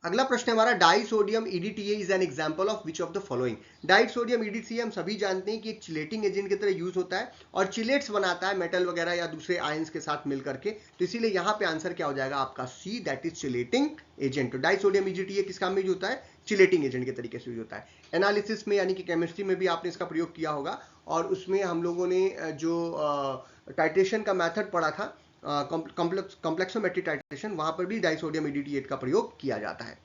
अगला प्रश्न हमारा, die sodium EDTA is an example of which of the following. Die sodium EDTA हम सभी जानते हैं कि एक चिलेटिंग एजेंट की तरह यूज होता है और चिलेट्स बनाता है मेटल वगैरह या दूसरे आयंस के साथ मिलकर के, तो इसीलिए यहाँ पे आंसर क्या हो जाएगा आपका सी, दैट इज चिलेटिंग एजेंट। तो डाई सोडियम EDTA किस काम में यूज होता है, चिलेटिंग एजेंट के तरीके से यूज होता है। एनालिसिस में यानी कि केमिस्ट्री में भी आपने इसका प्रयोग किया होगा, और उसमें हम लोगों ने जो टाइट्रेशन का मैथड पढ़ा था, कॉम्प्लेक्सोमेट्रिक टाइट्रेशन, वहां पर भी डाइसोडियम EDTA का प्रयोग किया जाता है,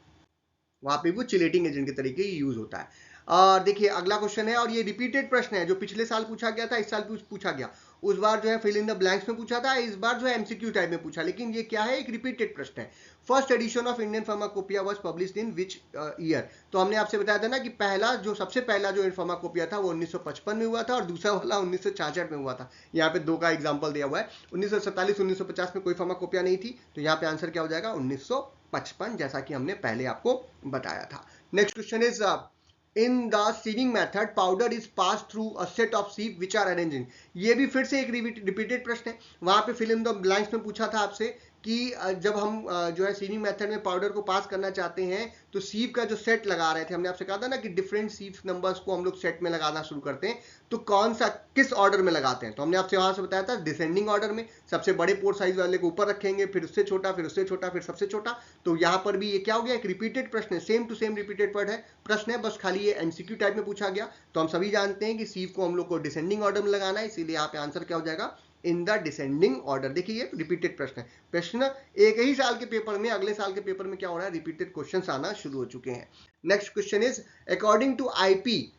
वहां पे वो चिलेटिंग एजेंट के तरीके यूज होता है। और देखिए अगला क्वेश्चन है, और ये रिपीटेड प्रश्न है, जो पिछले साल पूछा गया था इस साल पूछा गया। उस बार जो है फिल इन द ब्लैंक्स में पूछा था, इस बार जो है एमसीक्यू टाइप में पूछा, लेकिन ये क्या है, एक रिपीटेड प्रश्न है। First edition of Indian pharmacopoeia was published in which year? तो हमने आपसे बताया था ना कि सबसे पहला जो फार्माकोपिया था वो 1955 में हुआ था और दूसरा वाला 1966 में हुआ था। यहाँ पे दो का एग्जांपल दिया हुआ है, 1947 1950 में कोई फार्माकोपिया नहीं थी, तो यहाँ पे आंसर क्या हो जाएगा 1955, जैसा कि हमने पहले आपको बताया था। Next question is in the sieving method powder is passed through a set of sieve which are arranged in। ये भी फिर से एक रिपीटेड प्रश्न है। वहां पे फिल इन द ब्लैंक्स में पूछा था आपसे कि जब हम जो है सीविंग मेथड में पाउडर को पास करना चाहते हैं तो सीव का जो सेट लगा रहे थे, हमने आपसे कहा था ना कि डिफरेंट सीव नंबर्स को हम लोग सेट में लगाना शुरू करते हैं, तो कौन सा किस ऑर्डर में लगाते हैं? तो हमने आपसे वहां से बताया था डिसेंडिंग ऑर्डर में, सबसे बड़े पोर्ट साइज वाले को ऊपर रखेंगे, फिर उससे छोटा, फिर उससे छोटा, फिर सबसे छोटा। तो यहां पर भी ये क्या हो गया, एक रिपीटेड प्रश्न है, सेम टू सेम रिपीटेड प्रश्न है, बस खाली ये एमसीक्यू टाइप में पूछा गया। तो हम सभी जानते हैं कि सीव को हम लोग को डिसेंडिंग ऑर्डर में लगाना है, इसीलिए यहाँ पे आंसर क्या हो जाएगा इन द डिसेंडिंग ऑर्डर। देखिए ये रिपीटेड प्रश्न है, प्रश्न एक ही साल के पेपर में, अगले साल के पेपर में क्या हो रहा है, रिपीटेड क्वेश्चंस आना शुरू हो चुके हैं। Next question is according to IP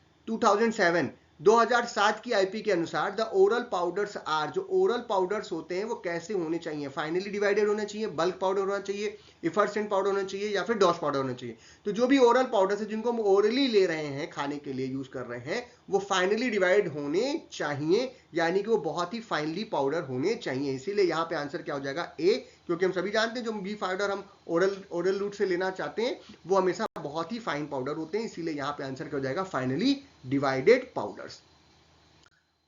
2007 की आईपी के अनुसार द ओरल पाउडर्स आर, जो ओरल पाउडर्स होते हैं वो कैसे होने चाहिए? फाइनली डिवाइडेड होना चाहिए, बल्क पाउडर होना चाहिए, इफरसेंट पाउडर होना चाहिए, या फिर डॉस पाउडर होना चाहिए? तो जो भी ओरल पाउडर्स है जिनको हम ओरली ले रहे हैं, खाने के लिए यूज कर रहे हैं, वो फाइनली डिवाइड होने चाहिए, यानी कि वो बहुत ही फाइनली पाउडर होने चाहिए। इसीलिए यहाँ पे आंसर क्या हो जाएगा ए, क्योंकि हम सभी जानते हैं जो बी पाउडर हम ओरल रूट से लेना चाहते हैं वो हमेशा बहुत ही फाइन पाउडर होते हैं, इसीलिए यहाँ पे आंसर क्या हो जाएगा फाइनली डिवाइडेड पाउडर्स।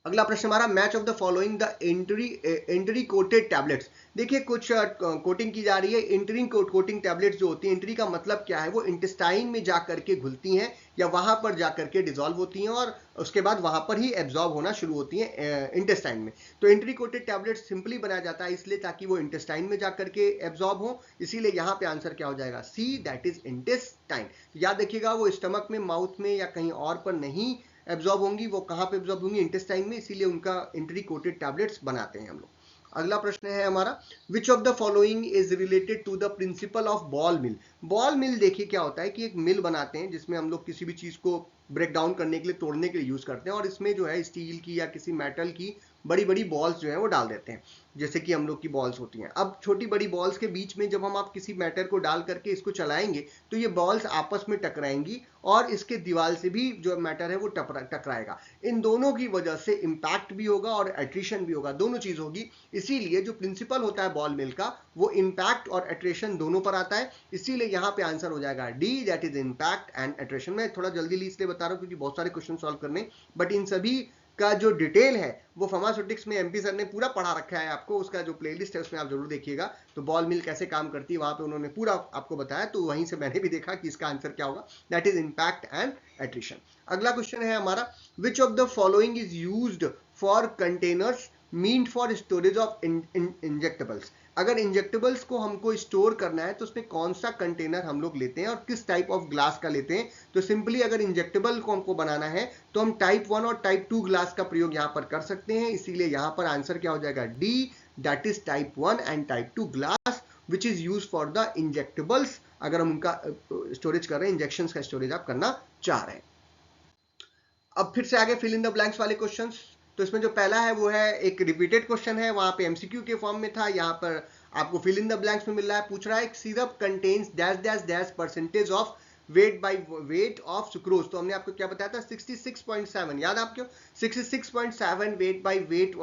अगला प्रश्न हमारा, match of the following the entry coated tablets. देखिए कुछ कोटिंग की जा रही है, एंट्री कोटिंग टैबलेट्स जो होती है, एंट्री का मतलब क्या है, वो इंटेस्टाइन में जाकर के घुलती हैं या वहां पर जाकर के डिसॉल्व होती हैं और उसके बाद वहां पर ही एब्जॉर्ब होना शुरू होती हैं इंटेस्टाइन में। तो एंट्री कोटेड टैबलेट सिंपली बनाया जाता है इसलिए ताकि वो इंटेस्टाइन में जाकर के एब्जॉर्ब हो, इसीलिए यहाँ पे आंसर क्या हो जाएगा सी, दैट इज इंटेस्टाइन। याद रखिएगा वो स्टमक में, माउथ में या कहीं और पर नहीं एब्जॉर्ब होंगी, वो कहां पे एब्जॉर्ब होंगी, इंटेस्टाइन में, इसीलिए उनका एंट्री कोटेड टैबलेट्स बनाते हैं हम लोग। अगला प्रश्न है हमारा, which of the following is related to the principle of ball mill. Ball mill देखिए क्या होता है कि एक मिल बनाते हैं जिसमें हम लोग किसी भी चीज को ब्रेक डाउन करने के लिए, तोड़ने के लिए यूज करते हैं और इसमें जो है स्टील की या किसी मेटल की बड़ी बड़ी बॉल्स जो है वो डाल देते हैं, जैसे कि हम लोग की बॉल्स होती हैं। अब छोटी बड़ी बॉल्स के बीच में जब हम आप किसी मैटर को डाल करके इसको चलाएंगे तो ये बॉल्स आपस में टकराएंगी और इसके दीवार से भी जो मैटर है वो टकराएगा। इन दोनों की वजह से इंपैक्ट भी होगा और एट्रिशन भी होगा, दोनों चीज होगी। इसीलिए जो प्रिंसिपल होता है बॉल मिल का वो इंपैक्ट और एट्रेशन दोनों पर आता है, इसीलिए यहाँ पे आंसर हो जाएगा D, that is impact and attrition. मैं थोड़ा जल्दी इसलिए बता रहा हूँ क्योंकि बहुत सारे क्वेश्चन सॉल्व करने, बट इन सभी का जो डिटेल है वो फार्मास्यूटिक्स में एमपी सर ने पूरा पढ़ा रखा है आपको, उसका जो प्लेलिस्ट है उसमें आप जरूर देखिएगा। तो बॉल मिल कैसे काम करती है वहां पे उन्होंने पूरा आपको बताया, तो वहीं से मैंने भी देखा कि इसका आंसर क्या होगा, that is impact and attrition. अगला क्वेश्चन है हमारा, which of the following is used for containers meant for storage of injectables. अगर इंजेक्टेबल्स को हमको स्टोर करना है तो उसमें कौन सा कंटेनर हम लोग लेते हैं और किस टाइप ऑफ ग्लास का लेते हैं? तो सिंपली अगर इंजेक्टेबल को हमको बनाना है तो हम टाइप 1 और टाइप 2 ग्लास का प्रयोग यहाँ पर कर सकते हैं, इसीलिए यहाँ पर आंसर क्या हो जाएगा D, that is type 1 and type 2 glass which is use for the injectables, अगर हम उनका स्टोरेज कर रहे हैं, इंजेक्शन का स्टोरेज आप करना चाह रहे हैं। अब फिर से आगे फिल इन द ब्लैंक्स वाले क्वेश्चंस। तो इसमें जो पहला है वो है एक रिपीटेड क्वेश्चन है, वहां पे एमसीक्यू के फॉर्म में था, यहाँ पर आपको फिल इन द ब्लैंक्स में मिल रहा है। पूछ रहा है syrup contains dash dash dash percentage of weight by weight of sucrose. तो हमने आपको क्या बताया था 66.7, याद आपको 66.7 weight by weight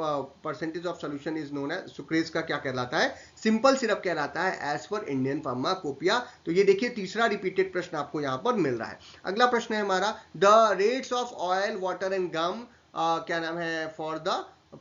percentage of solution is known as sucrose का क्या कहलाता है, सिंपल सिरप कहलाता है एज पर इंडियन फार्माकोपिया। तो ये देखिए तीसरा रिपीटेड प्रश्न आपको यहाँ पर मिल रहा है। अगला प्रश्न है हमारा, the rates of oil water and gum क्या नाम है for the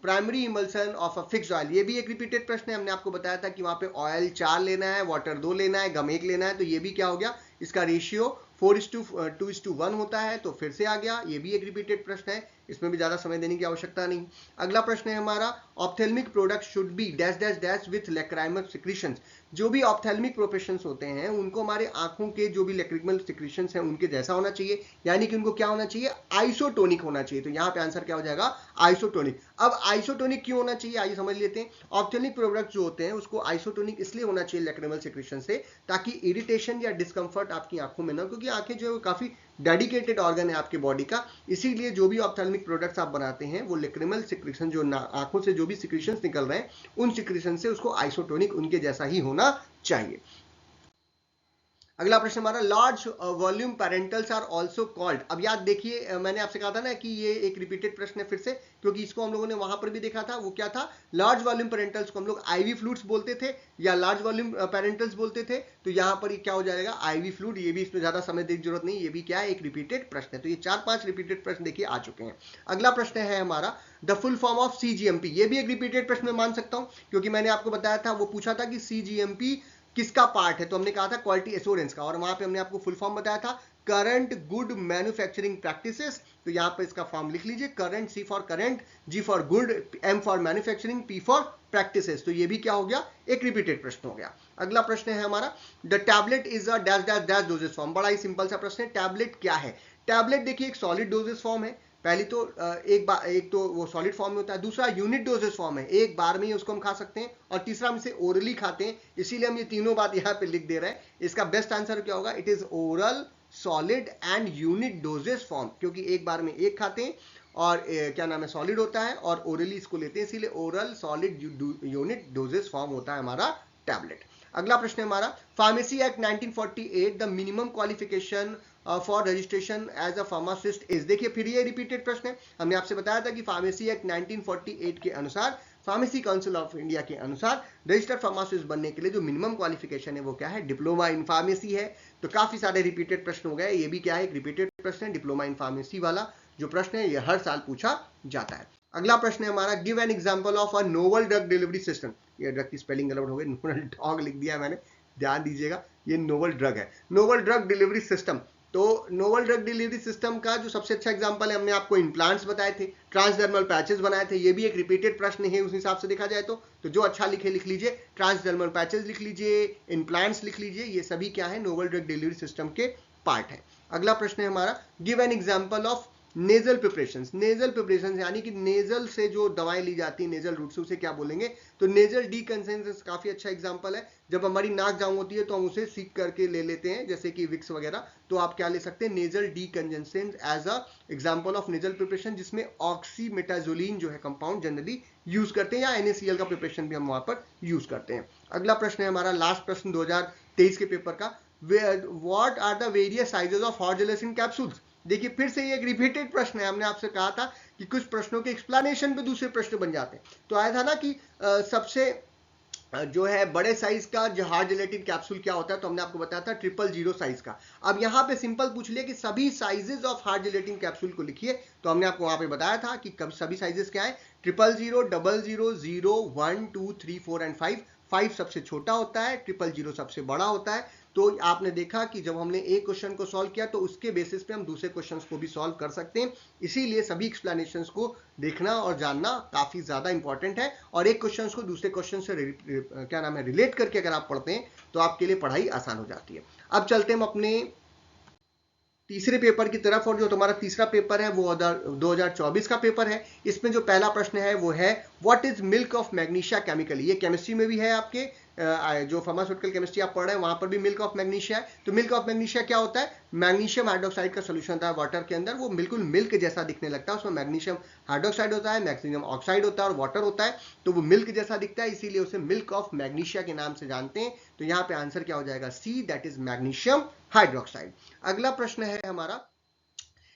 primary emulsion of a fixed oil. ये भी एक रिपीटेड प्रश्न है, हमने आपको बताया था कि वहां पे ऑयल 4 लेना है, वाटर 2 लेना है, गम 1 लेना है, तो ये भी क्या हो गया, इसका रेशियो 4:2:1 होता है, तो फिर से आ गया। ये भी एक रिपीटेड प्रश्न है, इसमें भी ज्यादा समय देने की आवश्यकता नहीं। अगला प्रश्न है हमारा, ophthalmic product should be dash dash dash with lacrimal secretions. जो भी ऑप्थेल्मिक प्रोफेशंस होते हैं उनको हमारे आंखों के जो भी लैक्रिमल सिक्रीशंस हैं उनके जैसा होना चाहिए, यानी कि उनको क्या होना चाहिए, आइसोटोनिक होना चाहिए। तो यहाँ पे आंसर क्या हो जाएगा आइसोटोनिक। अब आइसोटोनिक क्यों होना चाहिए, आइए समझ लेते हैं। ऑप्थेल्मिक प्रोडक्ट जो होते हैं उसको आइसोटोनिक इसलिए होना चाहिए लैक्रिमल सिक्रीशन से, ताकि इरिटेशन या डिस्कंफर्ट आपकी आंखों में ना, क्योंकि आंखें जो है काफी डेडिकेटेड ऑर्गन है आपके बॉडी का, इसीलिए जो भी ऑप्थेल्मिक प्रोडक्ट्स आप बनाते हैं वो लेक्रिमल सिक्रीशन, जो आंखों से जो भी सिक्रीशंस निकल रहे हैं उन सिक्रीशन से उसको आइसोटोनिक उनके जैसा ही होना चाहिए। अगला प्रश्न हमारा, large volume parenterals are also called. अब याद देखिए, मैंने आपसे कहा था ना कि ये एक रिपीटेड प्रश्न है फिर से, क्योंकि इसको हम लोगों ने वहां पर भी देखा था। वो क्या था, लार्ज वॉल्यूम पेरेंटल्स को हम लोग आईवी फ्लूइड्स बोलते थे या लार्ज वॉल्यूम पेरेंटल्स बोलते थे। तो यहाँ पर ये क्या हो जाएगा, आईवी फ्लूइड। ये भी इसमें ज्यादा समय देने की जरूरत नहीं, ये भी क्या है, एक रिपीटेड प्रश्न है। तो ये 4-5 रिपीटेड प्रश्न देखिए आ चुके हैं। अगला प्रश्न है हमारा, the full form of cGMP. ये भी एक रिपीटेड प्रश्न में मान सकता हूं, क्योंकि मैंने आपको बताया था, वो पूछा था कि सीजीएमपी किसका पार्ट है, तो हमने कहा था क्वालिटी एश्योरेंस का, और वहां पे हमने आपको फुल फॉर्म बताया था, करंट गुड मैन्युफैक्चरिंग प्रैक्टिसेस। तो यहां पर इसका फॉर्म लिख लीजिए, current, C for current, G for good, M for manufacturing, P for practices. तो ये भी क्या हो गया, एक रिपीटेड प्रश्न हो गया। अगला प्रश्न है हमारा, the tablet is a dash dash dash doses form. बड़ा ही सिंपल सा प्रश्न है, टैबलेट क्या है। टैबलेट देखिए एक सॉलिड डोजेस फॉर्म है। पहली तो एक तो वो सॉलिड फॉर्म में होता है, दूसरा यूनिट डोजेस फॉर्म है, एक बार में ही उसको हम खा सकते हैं, और तीसरा हम इसे ओरली खाते हैं, इसीलिए हम ये तीनों बात यहाँ पे लिख दे रहे हैं। इसका बेस्ट आंसर क्या होगा, it is oral solid and unit doses form, क्योंकि एक बार में एक खाते हैं और क्या नाम है, सॉलिड होता है, और ओरली इसको लेते हैं, इसीलिए oral solid unit doses form होता है हमारा टैबलेट। अगला प्रश्न है हमारा, pharmacy act 1948, the minimum qualification for registration as a pharmacist is. देखिए फिर ये रिपीटेड प्रश्न है। हमने आपसे बताया था कि फार्मेसी एक्ट 1948 के अनुसार, फार्मेसी काउंसिल ऑफ इंडिया के अनुसार, रजिस्टर्ड फार्मासिस्ट बनने के लिए जो मिनिमम क्वालिफिकेशन है वो क्या है, डिप्लोमा इन फार्मेसी है। तो काफी सारे रिपीटेड प्रश्न हो गए, ये भी क्या है, एक रिपीटेड प्रश्न है, डिप्लोमा इन फार्मेसी वाला जो प्रश्न है ये हर साल पूछा जाता है। अगला प्रश्न है हमारा, give an example of a novel drug delivery system. ये ड्रग की स्पेलिंग गलत हो गई, नोवल डॉग लिख दिया मैंने, ध्यान दीजिएगा, ये नोवल ड्रग है, नोवल ड्रग डिलीवरी सिस्टम। तो नोवल ड्रग डिलीवरी सिस्टम का जो सबसे अच्छा एग्जांपल है, हमने आपको इम्प्लांट्स बताए थे, ट्रांसडर्मल पैचेस बनाए थे, ये भी एक रिपीटेड प्रश्न है उस हिसाब से देखा जाए तो जो अच्छा लिखे लिख लीजिए, ट्रांसडर्मल पैचेस लिख लीजिए, इम्प्लांट्स लिख लीजिए, ये सभी क्या है, नोवल ड्रग डिलीवरी सिस्टम के पार्ट है। अगला प्रश्न है हमारा, give an example of nasal preparations. Nasal preparations यानी कि नेजल से जो दवाएं ली जाती है नेजल रूट से, उसे क्या बोलेंगे, तो नेजल डीकंजेशन काफी अच्छा एग्जांपल है। जब हमारी नाक जाम होती है तो हम उसे सीख करके ले लेते हैं, जैसे कि विक्स वगैरह, तो आप क्या ले सकते हैं, nasal decongestion as a example of nasal preparation, जिसमें ऑक्सीमेटाजोलिन जो है कंपाउंड जनरली यूज करते हैं, या NaCl का प्रिपरेशन भी हम वहां पर यूज करते हैं। अगला प्रश्न है हमारा, लास्ट प्रश्न 2023 के पेपर का, what are the various sizes of hard gelatin capsules. देखिए फिर से ये एक रिपीटेड प्रश्न है, हमने आपसे कहा था कि कुछ प्रश्नों के एक्सप्लेनेशन पे दूसरे प्रश्न बन जाते हैं। तो आया था ना कि सबसे जो है बड़े साइज का जो हार्ड जेलेटिन कैप्सूल क्या होता है, तो हमने आपको बताया था 000 साइज का। अब यहाँ पे सिंपल पूछ लिया कि सभी sizes of hard gelatin capsule को लिखिए, तो हमने आपको वहां पे बताया था कि सभी साइजेस क्या है, 000, 00, 0, 1, 2, 3, 4 एंड 5। 5 सबसे छोटा होता है, 000 सबसे बड़ा होता है। तो आपने देखा कि जब हमने एक क्वेश्चन को सॉल्व किया तो उसके बेसिस पे हम दूसरे क्वेश्चंस को भी सॉल्व कर सकते हैं, इसीलिए सभी एक्सप्लेनेशंस को देखना और जानना काफी ज्यादा इंपॉर्टेंट है। और एक क्वेश्चन को दूसरे क्वेश्चन से क्या नाम है, रिलेट करके अगर आप पढ़ते हैं तो आपके लिए पढ़ाई आसान हो जाती है। अब चलते हैं हम अपने तीसरे पेपर की तरफ, और जो तुम्हारा तीसरा पेपर है वो 2024 का पेपर है। इसमें जो पहला प्रश्न है वो है, what is milk of magnesia chemically. ये केमिस्ट्री में भी है, आपके जो फार्मास्यूटिकल केमिस्ट्री आप पढ़ रहे हैं वहां पर भी मिल्क ऑफ मैग्नीशिया है। तो मिल्क ऑफ मैग्नीशिया क्या होता है, मैग्नीशियम हाइड्रोक्साइड का सोल्यूशन होता है वाटर के अंदर, वो बिल्कुल मिल्क जैसा दिखने लगता है, उसमें मैग्नीशियम हाइड्रोक्साइड होता है, मैग्नीशियम ऑक्साइड होता है और वाटर होता है, तो वो मिल्क जैसा दिखता है, इसीलिए उसे मिल्क ऑफ मैग्नीशिया के नाम से जानते हैं। तो यहाँ पे आंसर क्या हो जाएगा, सी, दैट इज मैग्नीशियम हाइड्रोक्साइड। अगला प्रश्न है हमारा,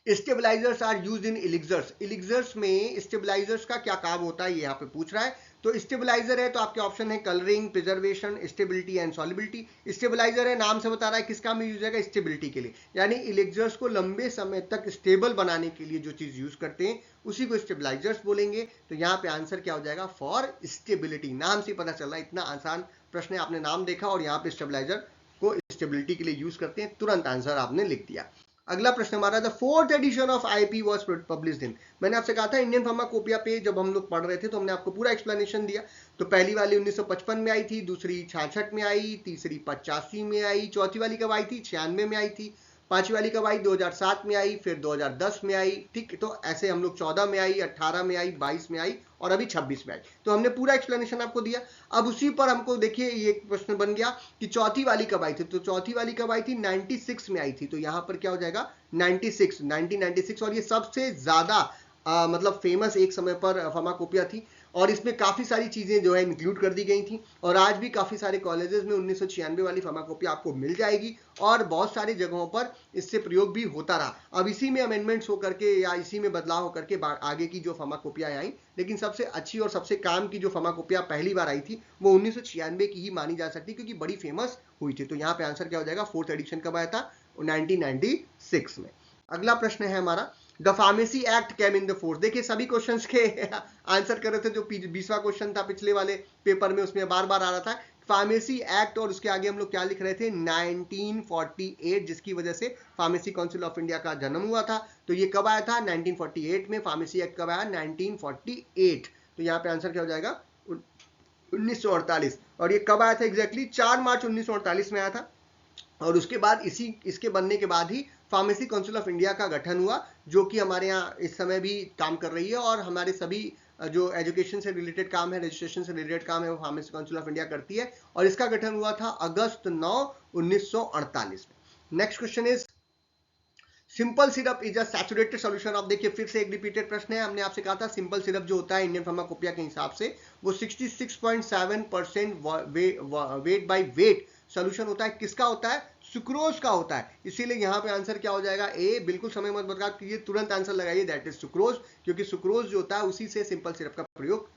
स्टेबलाइजर्स आर यूज्ड इन इलिक्सर्स। इलिक्सर्स में स्टेबलाइजर्स का क्या काम होता है, ये यहाँ पे पूछ रहा है। तो स्टेबलाइजर है तो आपके ऑप्शन है colouring, preservation, stability and solubility. Stabiliser है, नाम से बता रहा है किस काम में यूज होगा, स्टेबिलिटी के लिए, यानी इलिक्सर्स को लंबे समय तक स्टेबल बनाने के लिए जो चीज यूज करते हैं उसी को स्टेबलाइजर्स बोलेंगे। तो यहाँ पे आंसर क्या हो जाएगा, फॉर स्टेबिलिटी। नाम से पता चल रहा है, इतना आसान प्रश्न है, आपने नाम देखा और यहाँ पे स्टेबलाइजर को स्टेबिलिटी के लिए यूज करते हैं, तुरंत आंसर आपने लिख दिया। अगला प्रश्न हमारा, the 4th edition of IP was published in. मैंने आपसे कहा था इंडियन फार्माकोपिया पे जब हम लोग पढ़ रहे थे तो हमने आपको पूरा एक्सप्लेनेशन दिया। तो पहली वाली 1955 में आई थी, दूसरी 66 में आई, तीसरी 85 में आई, चौथी वाली कब आई थी, 96 में आई थी, पांचवी वाली कब आई? 2007 में आई, फिर 2010 में आई, ठीक। तो ऐसे हम लोग 14 में आई, 18 में आई, 22 में आई और अभी 26 में आई। तो हमने पूरा एक्सप्लेनेशन आपको दिया। अब उसी पर हमको देखिए ये प्रश्न बन गया कि चौथी वाली कब आई थी। तो चौथी वाली कब आई थी? 96 में आई थी। तो यहां पर क्या हो जाएगा? 96, 1996। और ये सबसे ज्यादा मतलब फेमस एक समय पर फार्माकोपिया थी और इसमें काफी सारी चीजें जो है इंक्लूड कर दी गई थी। और आज भी काफी सारे कॉलेजेस में 1996 वाली फार्माकोपिया आपको मिल जाएगी और बहुत सारी जगहों पर इससे प्रयोग भी होता रहा। अब इसी में अमेंडमेंट्स होकर के या इसी में बदलाव होकर के आगे की जो फार्माकोपिया आई, लेकिन सबसे अच्छी और सबसे काम की जो फार्माकोपिया पहली बार आई थी वो 1996 की ही मानी जा सकती, क्योंकि बड़ी फेमस हुई थी। तो यहाँ पे आंसर क्या हो जाएगा? फोर्थ एडिशन कब आया था? 1996 में। अगला प्रश्न है हमारा, the pharmacy act came in the force. देखिए सभी क्वेश्चंस के आंसर कर रहे थे। जो 20वां क्वेश्चन था पिछले वाले पेपर में, उसमें बार बार आ रहा था फार्मेसी एक्ट और उसके आगे हम लोग क्या लिख रहे थे? 1948, जिसकी वजह से फार्मेसी काउंसिल ऑफ इंडिया का जन्म हुआ था। तो ये कब आया था? 1948 में। फार्मेसी एक्ट कब आया? 1948। तो यहाँ पे आंसर क्या हो जाएगा? 1948। और ये कब आया था एग्जैक्टली? 4 मार्च 1948 में आया था। और उसके बाद इसके बनने के बाद ही फार्मेसी काउंसिल ऑफ इंडिया का गठन हुआ, जो कि हमारे यहाँ इस समय भी काम कर रही है। और हमारे सभी जो एजुकेशन से रिलेटेड काम है, रजिस्ट्रेशन से रिलेटेड काम है, वो फार्मेसी काउंसिल ऑफ इंडिया करती है। और इसका गठन हुआ था अगस्त 9, 1948 में। Next question is, simple syrup is a saturated solution of. देखिए फिर से एक रिपीटेड प्रश्न है। हमने आपसे कहा था सिंपल सिरप जो होता है इंडियन फार्माकोपिया के हिसाब से वो 66.7% वेट बाय वेट सोल्यूशन होता है। किसका होता है? सुक्रोज का होता है। इसीलिए यहां पे आंसर क्या हो जाएगा? ए। बिल्कुल समय मत बता कीजिए, तुरंत आंसर लगाइए, दैट इज सुक्रोज, क्योंकि सुक्रोज जो होता है उसी से सिंपल सिरप का प्रयोग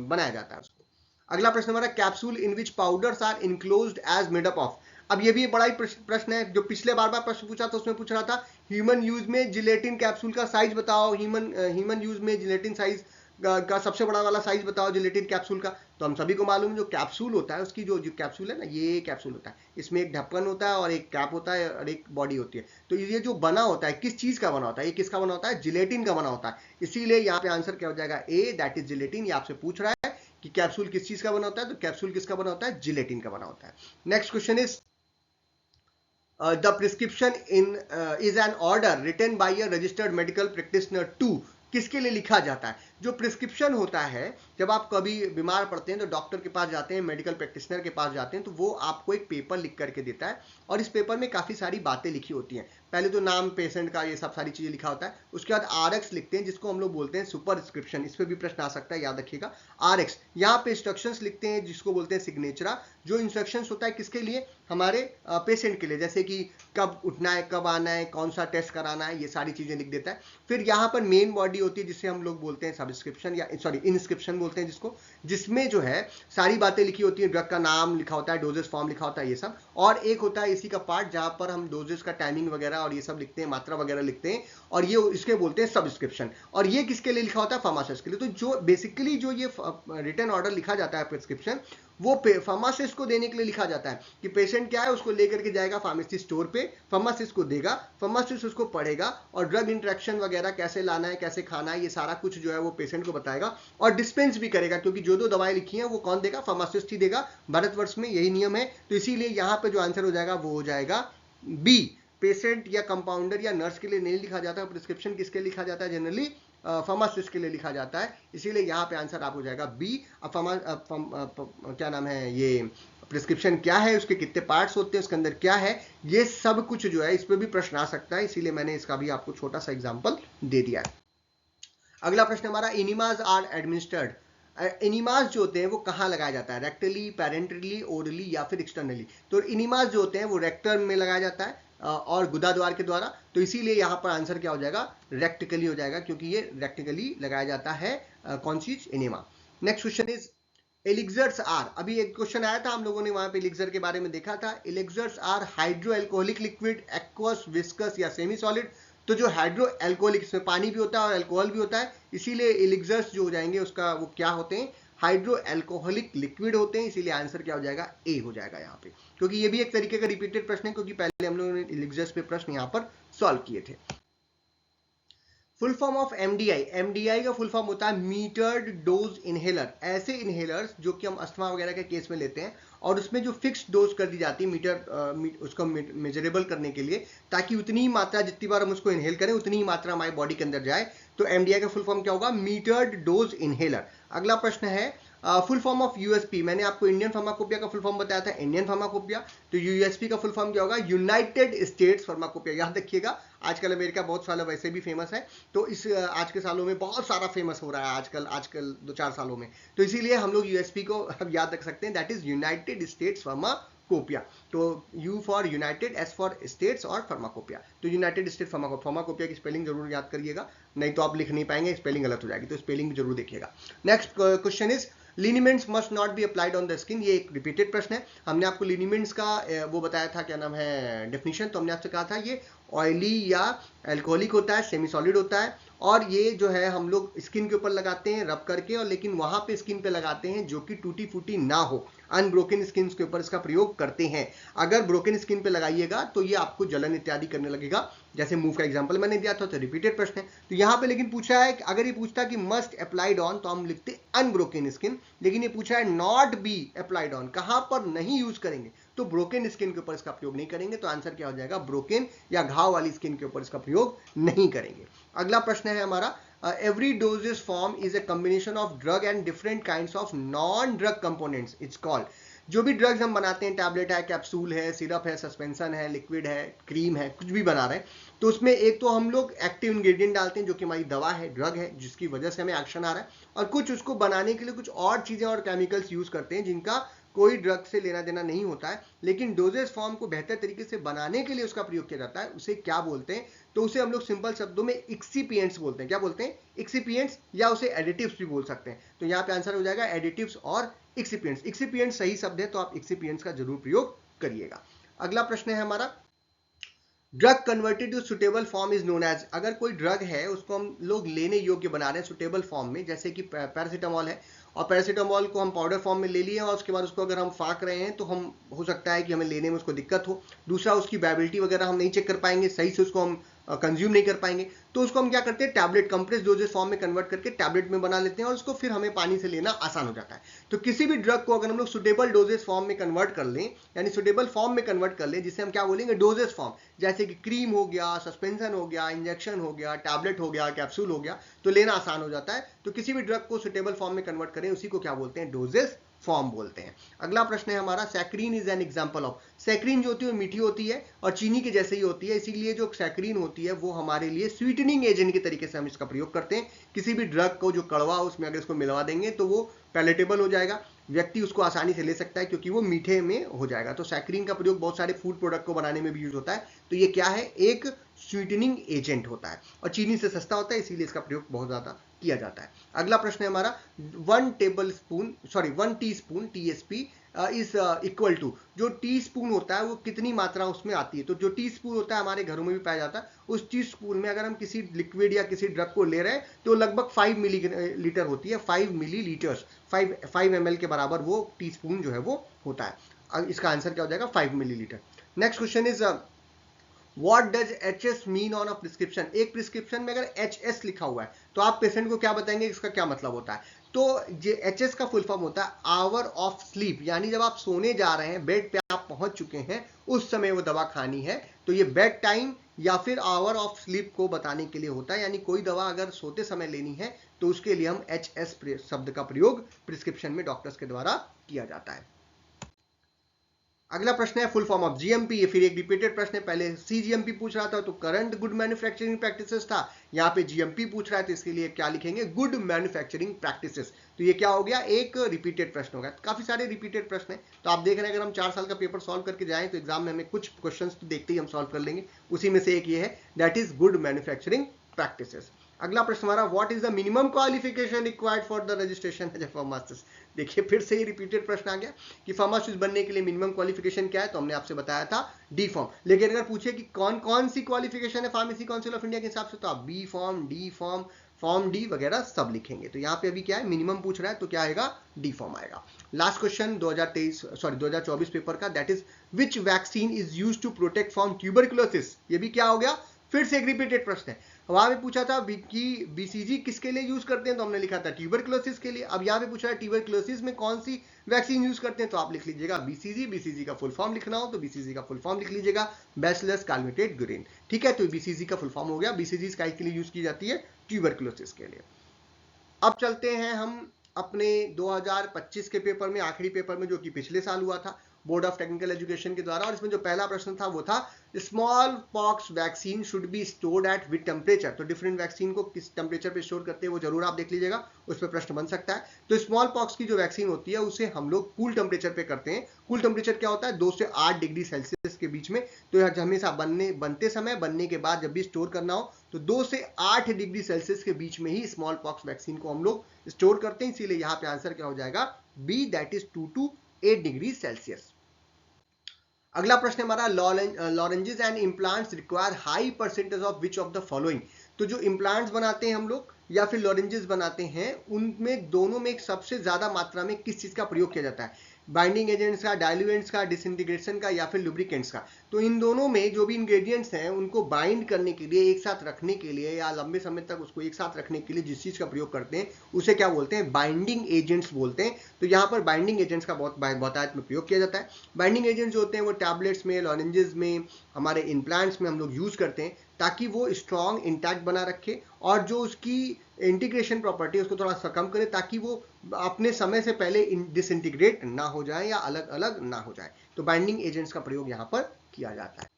बनाया जाता है उसको। अगला प्रश्न हमारा, capsule in which powders are enclosed as made up of. अब ये भी बड़ा ही प्रश्न है, जो पिछले बार प्रश्न पूछा था उसमें पूछ रहा था ह्यूमन यूज में जिलेटिन कैप्सूल का साइज बताओ। ह्यूमन यूज में जिलेटिन साइज का सबसे बड़ा वाला साइज बताओ जिलेटिन कैप्सूल का। तो हम सभी को मालूम है जो कैप्सूल होता है उसकी जो कैप्सूल है ना, ये कैप्सूल होता है, इसमें एक ढक्कन होता है और एक कैप होता है और एक बॉडी होती है। तो ये जो बना होता है किस चीज का बना होता है? ये किसका बना होता है? जिलेटिन का बना होता है। इसीलिए यहाँ पे आंसर क्या हो जाएगा? A, that is gelatin. ये आपसे पूछ रहा है कि कैप्सूल किस चीज का बना होता है, तो कैप्सूल किसका बना होता है? जिलेटिन का बना होता है। Next question is, the prescription is an order written by a registered medical practitioner to। किसके लिए लिखा जाता है? जो प्रिस्क्रिप्शन होता है, जब आप कभी बीमार पड़ते हैं तो डॉक्टर के पास जाते हैं, मेडिकल प्रैक्टिशनर के पास जाते हैं, तो वो आपको एक पेपर लिख करके देता है और इस पेपर में काफी सारी बातें लिखी होती हैं। पहले तो नाम पेशेंट का, ये सब सारी चीजें लिखा होता है। उसके बाद आरएक्स लिखते हैं, जिसको हम लोग बोलते हैं सुपरस्क्रिप्शन। इस पर भी प्रश्न आ सकता है, याद रखिएगा। आरएक्स, यहाँ पे इंस्ट्रक्शंस लिखते हैं जिसको बोलते हैं सिग्नेचरा। जो इंस्ट्रक्शंस होता है किसके लिए? हमारे पेशेंट के लिए, जैसे कि कब उठना है, कब आना है, कौन सा टेस्ट कराना है, ये सारी चीजें लिख देता है। फिर यहाँ पर मेन बॉडी होती है जिसे हम लोग बोलते हैं सब्सक्रिप्शन या इंस्क्रिप्शन बोलते हैं जिसको, जिसमें जो है सारी बातें लिखी होती है, ड्रग का नाम लिखा होता है, डोजेस फॉर्म लिखा होता है, ये सब। और एक होता है इसी का पार्ट जहां पर हम डोजेस का टाइमिंग वगैरह और ये सब लिखते हैं, मात्रा वगैरह लिखते हैं, और ये इसके बोलते हैं सब्सक्रिप्शन। और ये किसके लिए लिखा होता है? फार्मासिस्ट के लिए। तो जो बेसिकली जो ये रिटन ऑर्डर लिखा जाता है प्रिस्क्रिप्शन, वो फार्मासिस्ट को देने के लिए लिखा जाता है कि पेशेंट क्या है, उसको लेकर के जाएगा फार्मेसी स्टोर पे, फार्मासिस्ट को देगा, फार्मासिस्ट उसको पढ़ेगा और ड्रग इंट्रैक्शन वगैरह कैसे लाना है, कैसे खाना है, ये सारा कुछ जो है वो पेशेंट को बताएगा और डिस्पेंस भी करेगा, क्योंकि जो दवाएं लिखी हैं वो कौन देगा? फार्मासिस्ट ही देगा। भारतवर्ष में यही नियम है। तो इसीलिए यहाँ पे जो आंसर हो जाएगा वो हो जाएगा बी। पेशेंट या कंपाउंडर या नर्स के लिए नहीं लिखा जाता है प्रिस्क्रिप्शन। किसके लिखा जाता है? जनरली फार्मासिस्ट के लिए लिखा जाता है। इसीलिए यहाँ पे आंसर आप हो जाएगा बी। क्या नाम है, ये प्रिस्क्रिप्शन क्या है, उसके कितने पार्ट्स होते हैं, उसके अंदर क्या है, ये सब कुछ जो है इस पर भी प्रश्न आ सकता है। इसीलिए मैंने इसका भी आपको छोटा सा एग्जाम्पल दे दिया है। अगला प्रश्न हमारा, इनिमाज आर एडमिनिस्टर्ड। इनिमाज जो होते हैं वो कहाँ लगाया जाता है? रेक्टली, पैरेंटली, ओरली या फिर एक्सटर्नली? तो इनिमाज जो होते हैं वो रेक्टम में लगाया जाता है और गुदा द्वार के द्वारा। तो इसीलिए यहाँ पर आंसर क्या हो जाएगा? रेक्टिकली हो जाएगा, क्योंकि ये रेक्टिकली लगाया जाता है कौन चीज? Enema. Next question is, elixirs are. अभी एक क्वेश्चन आया था, हम लोगों ने वहां पे एलिक्सर के बारे में देखा था। Elixirs are hydro alcoholic liquid, aqueous, viscous या सेमी सॉलिड। तो जो हाइड्रो एल्कोहलिक, इसमें पानी भी होता है और अल्कोहल भी होता है, इसीलिए एलिक्सर्स जो हो जाएंगे उसका वो क्या होते हैं? हाइड्रो एल्कोहलिक लिक्विड होते हैं। इसीलिए आंसर क्या हो जाएगा? ए हो जाएगा यहाँ पे, क्योंकि ये भी एक तरीके का रिपीटेड प्रश्न है, क्योंकि पहले हम लोगों ने एलिक्सर्स पे प्रश्न यहाँ पर सॉल्व किए थे। Full form of MDI, MDI का फुल फॉर्म होता है मीटर्ड डोज इनहेलर। ऐसे इनहेलर्स जो कि हम अस्थमा वगैरह के केस में लेते हैं और उसमें जो फिक्स्ड डोज कर दी जाती है उसको मेजरेबल करने के लिए, ताकि उतनी ही मात्रा, जितनी बार हम उसको इनहेल करें उतनी ही मात्रा हमारी बॉडी के अंदर जाए। तो एमडीआई का फुल फॉर्म क्या होगा? Metered dose inhaler. अगला प्रश्न है फुल फॉर्म ऑफ यूएसपी। मैंने आपको इंडियन फार्माकोपिया का फुल फॉर्म बताया था, इंडियन फार्माकोपिया। तो यूएसपी का फुल फॉर्म क्या होगा? United States pharmacopoeia. याद रखिएगा, आजकल अमेरिका बहुत सालों वैसे भी फेमस है, तो इस आज के सालों में बहुत सारा फेमस हो रहा है आजकल 2-4 सालों में, तो इसीलिए हम लोग यूएसपी को अब याद रख सकते हैं, that is United States pharmacopoeia. तो U for United, S for States और फार्माकोपिया। तो यूनाइटेड स्टेट फार्माकोपिया की स्पेलिंग जरूर याद करिएगा, नहीं तो आप लिख नहीं पाएंगे, स्पेलिंग गलत हो जाएगी, तो स्पेलिंग भी जरूर देखिएगा। Next question is liniments must not be applied on the skin. ये एक रिपीटेड प्रश्न है। हमने आपको लिनीमेंट्स का वो बताया था, क्या नाम है, डेफिनेशन। तो हमने आपसे कहा था ये ऑयली या एल्कोहलिक होता है, सेमी सॉलिड होता है, और ये जो है हम लोग स्किन के ऊपर लगाते हैं रब करके, और लेकिन वहां पे स्किन पे लगाते हैं जो कि टूटी फूटी ना हो, अनब्रोकन स्किन के ऊपर इसका प्रयोग करते हैं। अगर ब्रोकन स्किन पे लगाइएगा तो ये आपको जलन इत्यादि करने लगेगा, जैसे मूव का एग्जांपल मैंने दिया था, तो रिपीटेड प्रश्न है। तो यहाँ पे लेकिन पूछा है, अगर ये पूछता कि मस्ट अप्लाइड ऑन, तो हम लिखते अनब्रोकन स्किन, लेकिन ये पूछा है नॉट बी अप्लाइड ऑन, कहां पर नहीं यूज करेंगे, तो ब्रोकन स्किन के ऊपर इसका प्रयोग नहीं करेंगे। तो आंसर क्या हो जाएगा? ब्रोकन या घाव वाली स्किन के ऊपर इसका प्रयोग नहीं करेंगे। अगला प्रश्न है हमारा, every dosage form is a combination of drug and different kinds of non drug components, it's called। जो भी ड्रग्स हम बनाते हैं, टैबलेट है, कैप्सूल है, सिरप है, सस्पेंशन है, लिक्विड है, क्रीम है, कुछ भी बना रहे हैं, तो उसमें एक तो हम लोग एक्टिव इंग्रेडिएंट डालते हैं जो कि हमारी दवा है, ड्रग है, जिसकी वजह से हमें एक्शन आ रहा है, और कुछ उसको बनाने के लिए कुछ और चीजें और केमिकल्स यूज करते हैं जिनका कोई ड्रग से लेना देना नहीं होता है, लेकिन डोजेज फॉर्म को बेहतर तरीके से बनाने के लिए उसका प्रयोग किया जाता है। उसे क्या बोलते हैं? तो उसे हम लोग सिंपल शब्दों में एक्सिपिएंट्स बोलते हैं। क्या बोलते हैं? एक्सिपिएंट्स, या उसे एडिटिव्स भी बोल सकते हैं। तो यहाँ पे आंसर हो जाएगा एडिटिव्स और एक्सिपिएंट्स। एक्सिपिएंट्स सही शब्द है, तो आप एक्सिपिएंट्स का जरूर प्रयोग करिएगा। अगला प्रश्न है हमारा, drug converted to suitable form is known as. अगर कोई ड्रग है उसको हम लोग लेने योग्य बना रहे हैं सुटेबल फॉर्म में, जैसे कि पैरासीटामोल है, और पैरासीटामोल को हम पाउडर फॉर्म में ले लिए और उसके बाद उसको अगर हम फाक रहे हैं तो हम हो सकता है कि हमें लेने में उसको दिक्कत हो। दूसरा, उसकी वायबिलिटी वगैरह हम नहीं चेक कर पाएंगे, सही से उसको हम कंज्यूम नहीं कर पाएंगे, तो उसको हम क्या करते हैं, टैबलेट, कंप्रेस डोजेज फॉर्म में कन्वर्ट करके टैबलेट में बना लेते हैं, और उसको फिर हमें पानी से लेना आसान हो जाता है। तो किसी भी ड्रग को अगर हम लोग सुटेबल डोजेज फॉर्म में कन्वर्ट कर लें, यानी सुटेबल फॉर्म में कन्वर्ट कर लें, जिसे हम क्या बोलेंगे, डोजेज फॉर्म, जैसे कि क्रीम हो गया, सस्पेंशन हो गया, इंजेक्शन हो गया, टैबलेट हो गया, कैप्सूल हो गया, तो लेना आसान हो जाता है। तो किसी भी ड्रग को सुटेबल फॉर्म में कन्वर्ट करें, उसी को क्या बोलते हैं, डोजेज फॉर्म बोलते हैं। अगला प्रश्न है हमारा, saccharin is an example of. Saccharin जो होती है मीठी होती है और चीनी के जैसे ही होती है, इसीलिए जो सैक्रीन होती है वो हमारे लिए स्वीटनिंग एजेंट के तरीके से हम इसका प्रयोग करते हैं। किसी भी ड्रग को जो कड़वा उसमें अगर इसको मिलवा देंगे तो वो पैलेटेबल हो जाएगा, व्यक्ति उसको आसानी से ले सकता है क्योंकि वो मीठे में हो जाएगा। तो सैक्रीन का प्रयोग बहुत सारे फूड प्रोडक्ट को बनाने में भी यूज होता है। तो ये क्या है, एक स्वीटनिंग एजेंट होता है और चीनी से सस्ता होता है, इसीलिए इसका प्रयोग बहुत ज्यादा किया जाता है। अगला प्रश्न है हमारा, 1 teaspoon TSP is equal to, जो टीस्पून होता है वो कितनी मात्रा उसमें आती है। तो जो टीस्पून होता है हमारे घरों में भी पाया जाता है, उस टीस्पून में अगर हम किसी लिक्विड या किसी ड्रग को ले रहे हैं तो लगभग 5 मिलीलीटर होती है, 5 मिलीलीटर्स, 5 ml के बराबर वो टीस्पून जो है वो होता है। इसका आंसर क्या हो जाएगा, 5 millilitre. Next question is, What does HS mean on a prescription? एक प्रिस्क्रिप्शन में अगर HS लिखा हुआ है तो आप पेशेंट को क्या बताएंगे, इसका क्या मतलब होता है? तो ये HS का फुल फॉर्म होता है आवर ऑफ स्लीप, यानी जब आप सोने जा रहे हैं, बेड पे आप पहुंच चुके हैं, उस समय वो दवा खानी है। तो ये बेड टाइम या फिर आवर ऑफ स्लीप को बताने के लिए होता है, यानी कोई दवा अगर सोते समय लेनी है तो उसके लिए हम HS शब्द का प्रयोग प्रिस्क्रिप्शन में डॉक्टर्स के द्वारा किया जाता है। अगला प्रश्न है फुल फॉर्म ऑफ GMP। ये फिर एक रिपीटेड प्रश्न है, पहले CGMP पूछ रहा था तो करंट गुड मैन्युफैक्चरिंग प्रैक्टिसेस था, यहाँ पे GMP पूछ रहा है तो इसके लिए क्या लिखेंगे, गुड मैन्युफैक्चरिंग प्रैक्टिसेस। तो ये क्या हो गया, एक रिपीटेड प्रश्न होगा। काफी सारे रिपीटेड प्रश्न है, तो आप देख रहे हैं अगर हम 4 साल का पेपर सॉल्व करके जाएं तो एग्जाम में हमें कुछ क्वेश्चन तो देखते ही हम सॉल्व कर लेंगे। उसी में से एक ये है, that is good manufacturing practices. अगला प्रश्न हमारा, what is the minimum qualification required for the registration as a pharmacist. देखिए फिर से ये रिपीटेड प्रश्न आ गया कि फार्मासिस्ट बनने के लिए मिनिमम क्वालिफिकेशन क्या है, तो हमने आपसे बताया था D फॉर्म। लेकिन अगर पूछे कि कौन कौन सी क्वालिफिकेशन है फार्मेसी काउंसिल ऑफ इंडिया के हिसाब से, तो आप B form, D form, form D वगैरह सब लिखेंगे। तो यहाँ पे अभी क्या है, मिनिमम पूछ रहा है तो क्या आएगा, D फॉर्म आएगा। लास्ट क्वेश्चन 2024 पेपर का, that is which vaccine is used to protect from tuberculosis. ये भी क्या हो गया, फिर से एक रिपीटेड प्रश्न है। वहां पे पूछा था कि बीसीजी किसके लिए यूज करते हैं, तो हमने लिखा था ट्यूबरक्लोसिस के लिए। अब यहाँ पे पूछा है ट्यूबरक्लोसिस में कौन सी वैक्सीन यूज करते हैं, तो आप लिख लीजिएगा बीसीजी। बीसीजी का फुल फॉर्म लिखना हो तो बीसीजी का फुल फॉर्म लिख लीजिएगा, बैसिलस कैलमेटेड ग्रेन। ठीक है, तो बीसीजी का फुल फॉर्म हो गया। बीसीजी स्काई के लिए यूज की जाती है, ट्यूबरक्लोसिस के लिए। अब चलते हैं हम अपने 2025 के पेपर में, आखिरी पेपर में, जो कि पिछले साल हुआ था बोर्ड ऑफ टेक्निकल एजुकेशन के द्वारा। और इसमें जो पहला प्रश्न था वो था small pox vaccine should be stored at with temperature. तो डिफरेंट वैक्सीन को किस टेम्परेचर पे स्टोर करते हैं वो जरूर आप देख लीजिएगा, उस पर प्रश्न बन सकता है। तो स्मॉल पॉक्स की जो वैक्सीन होती है उसे हम लोग कूल टेम्परेचर पे करते हैं। कूल टेम्परेचर क्या होता है, 2 से 8 डिग्री सेल्सियस के बीच में। तो यह हमेशा बनते समय, बनने के बाद जब भी स्टोर करना हो तो 2 से 8 डिग्री सेल्सियस के बीच में ही स्मॉल पॉक्स वैक्सीन को हम लोग स्टोर करते हैं। इसीलिए यहाँ पे आंसर क्या हो जाएगा, B, that is 2 to 8 degree Celsius. अगला प्रश्न हमारा, lozenges and implants require high percentage of which of the following. तो जो इम्प्लांट्स बनाते हैं हम लोग या फिर लॉरेंजेस बनाते हैं, उनमें दोनों में एक सबसे ज्यादा मात्रा में किस चीज का प्रयोग किया जाता है, बाइंडिंग एजेंट्स का, डाइल्यूएंट्स का, डिसइंटीग्रेशन का, या फिर लुब्रिकेंट्स का। तो इन दोनों में जो भी इंग्रेडिएंट्स हैं उनको बाइंड करने के लिए, एक साथ रखने के लिए, या लंबे समय तक उसको एक साथ रखने के लिए जिस चीज का प्रयोग करते हैं उसे क्या बोलते हैं, बाइंडिंग एजेंट्स बोलते हैं। तो यहाँ पर बाइंडिंग एजेंट्स का बहुतायत में प्रयोग किया जाता है। बाइंडिंग एजेंट्स जो होते हैं वो टैबलेट्स में, लॉरेंजेस में, हमारे इम्प्लांट्स में हम लोग यूज करते हैं ताकि वो स्ट्रॉन्ग इंटैक्ट बना रखे और जो उसकी इंटीग्रेशन प्रॉपर्टी उसको थोड़ा सा कम करे ताकि वो अपने समय से पहले डिसइंटीग्रेट ना हो जाए या अलग अलग ना हो जाए। तो बाइंडिंग एजेंट्स का प्रयोग यहाँ पर किया जाता है।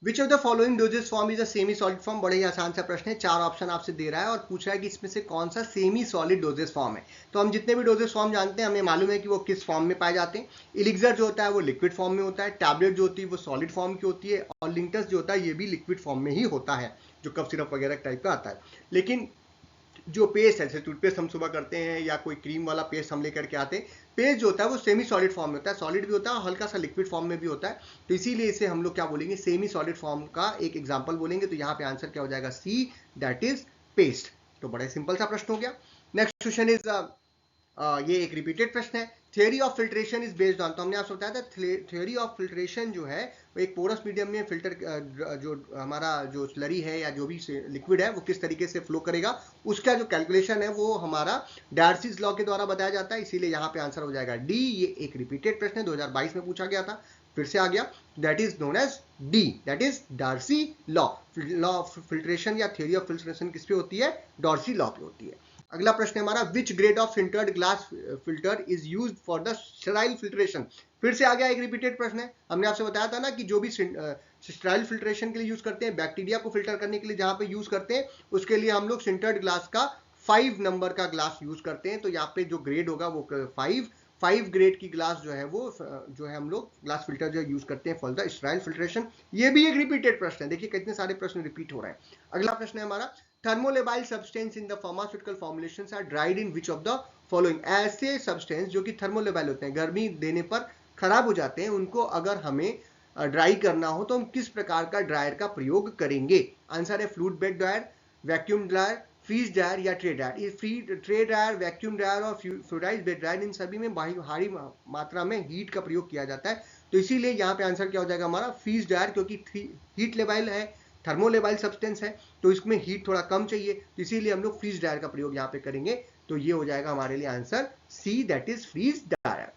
विच of the following doses form is a semi solid form. बड़े ही आसान सा प्रश्न है, 4 ऑप्शन आपसे दे रहा है और पूछ रहा है कि इसमें से कौन सा सेमी सॉलिड डोजेस फॉर्म है। तो हम जितने भी डोजेस फॉर्म जानते हैं हमें मालूम है कि वो किस फॉर्म में पाए जाते हैं। इलिक्सर जो होता है वो लिक्विड फॉर्म में होता है, टैबलेट जो होती है वो सॉलिड फॉर्म की होती है, और लिंटस जो होता है ये भी लिक्विड फॉर्म में ही होता है, जो कफ सिरप वगैरह टाइप का आता है। लेकिन जो पेस्ट है, जैसे टूथपेस्ट हम सुबह करते हैं या कोई क्रीम वाला पेस्ट हम लेकर के आते हैं, पेस्ट जो होता है वो सेमी सॉलिड फॉर्म में होता है, सॉलिड भी होता है और हल्का सा लिक्विड फॉर्म में भी होता है। तो इसीलिए इसे हम लोग क्या बोलेंगे, सेमी सॉलिड फॉर्म का एक एग्जांपल बोलेंगे। तो यहाँ पे आंसर क्या हो जाएगा, सी, दैट इज पेस्ट। तो बड़ा सिंपल सा प्रश्न हो गया। नेक्स्ट क्वेश्चन इज, ये एक रिपीटेड प्रश्न है, theory of filtration is based on. तो हमने आपसे बताया था थियोरी ऑफ फिल्ट्रेशन जो है वो एक पोरस मीडियम में फिल्टर, जो हमारा जो स्लरी है या जो भी लिक्विड है वो किस तरीके से फ्लो करेगा, उसका जो कैलकुलेशन है वो हमारा डार्सीज लॉ के द्वारा बताया जाता है। इसीलिए यहाँ पे आंसर हो जाएगा डी। ये एक रिपीटेड प्रश्न है, 2022 में पूछा गया था, फिर से आ गया। That is known as D, that is Darcy law. Law of filtration या थियोरी ऑफ फिल्ट्रेशन किस पे होती है, डार्सी लॉ पे होती है। अगला प्रश्न है हमारा, which grade of sintered glass filter is used for the sterile filtration. फिर से आ गया, एक रिपीटेड प्रश्न है। हमने आपसे बताया था ना कि जो भी स्टेराइल फिल्ट्रेशन के लिए यूज करते हैं, बैक्टीरिया को फिल्टर करने के लिए जहां पे यूज करते हैं, उसके लिए हम लोग सिंटर्ड ग्लास का 5 नंबर का ग्लास यूज करते हैं। तो यहाँ पे जो ग्रेड होगा वो 5 ग्रेड की ग्लास जो है वो जो है हम लोग ग्लास फिल्टर जो यूज करते हैं फॉर द स्टेराइल फिल्ट्रेशन। ये भी एक रिपीटेड प्रश्न है, देखिए कितने सारे प्रश्न रिपीट हो रहे हैं। अगला प्रश्न है हमारा, thermolabile substance in the pharmaceutical formulations are dried in which of the following. ऐसे सब्सटेंस जो कि थर्मोलेबाइल होते हैं, गर्मी देने पर खराब हो जाते हैं, उनको अगर हमें ड्राई करना हो तो हम किस प्रकार का ड्रायर का प्रयोग करेंगे। आंसर है fluid bed dryer, vacuum dryer, freeze dryer या ट्रे ड्रायर। ये ट्रे ड्रायर, वैक्यूम ड्रायर और फ्लूइडाइज्ड बेड ड्रायर, इन सभी में भारी मात्रा में हीट का प्रयोग किया जाता है। तो इसीलिए यहाँ पे आंसर क्या हो जाएगा हमारा, फ्रीज ड्रायर, क्योंकि हीट लेबाइल है, थर्मोलेबाइल सब्सटेंस है, तो इसमें हीट थोड़ा कम चाहिए, तो इसीलिए हम लोग फ्रीज ड्रायर का प्रयोग यहाँ पे करेंगे। तो ये हो जाएगा हमारे लिए answer C, that is freeze dryer.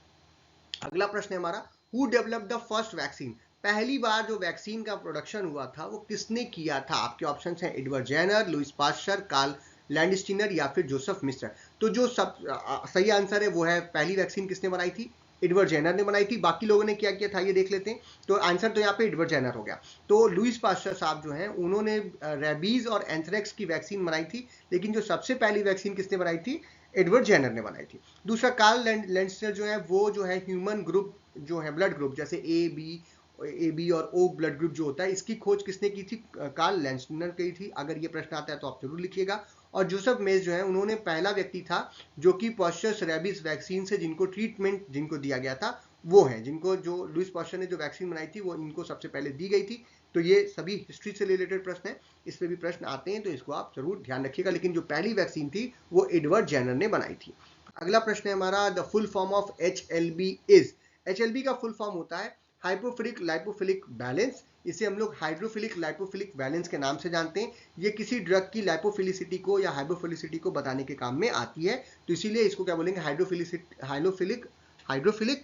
अगला प्रश्न है हमारा, who developed the first vaccine. पहली बार जो वैक्सीन का प्रोडक्शन हुआ था वो किसने किया था। आपके ऑप्शन हैं Edward Jenner, Louis Pasteur, Karl Landsteiner या फिर जोसेफ मिस्टर। तो जो सब सही आंसर है वो है, पहली वैक्सीन किसने बनाई थी, एडवर्ड जेनर ने बनाई थी। बाकी लोगों ने क्या किया था ये देख लेते हैं। तो आंसर तो यहाँ पे एडवर्ड जेनर हो गया। तो लुइस पास्चर साहब जो हैं उन्होंने रेबीज और एंथ्रेक्स की वैक्सीन बनाई थी, लेकिन जो सबसे पहली वैक्सीन किसने बनाई थी, एडवर्ड जेनर ने बनाई थी। दूसरा कार्ल लैंडस्टीनर जो है वो जो है ह्यूमन ग्रुप जो है, ब्लड ग्रुप जैसे ए बी और ओ ब्लड ग्रुप जो होता है, इसकी खोज किसने की थी, कार्ल लैंडस्टीनर की थी। अगर ये प्रश्न आता है तो आप जरूर लिखिएगा। और जोसेफ मेज जो है उन्होंने पहला व्यक्ति था जो कि पास्चर रेबीज वैक्सीन से जिनको ट्रीटमेंट जिनको दिया गया था वो है, जिनको जो लुइस पास्चर ने जो वैक्सीन बनाई थी वो इनको सबसे पहले दी गई थी। तो ये सभी हिस्ट्री से रिलेटेड प्रश्न है, इस पे भी प्रश्न आते हैं तो इसको आप जरूर ध्यान रखिएगा। लेकिन जो पहली वैक्सीन थी वो एडवर्ड जेनर ने बनाई थी। अगला प्रश्न है हमारा, the full form of HLB is. HLB का फुल फॉर्म होता है हाइपोफिलिक लाइपोफिलिक बैलेंस। इसे हम लोग हाइड्रोफिलिक लाइपोफिलिक बैलेंस के नाम से जानते हैं। ये किसी ड्रग की लाइपोफिलिसिटी को या हाइड्रोफिलिसिटी को बताने के काम में आती है, तो इसीलिए इसको क्या बोलेंगे, hydrophilic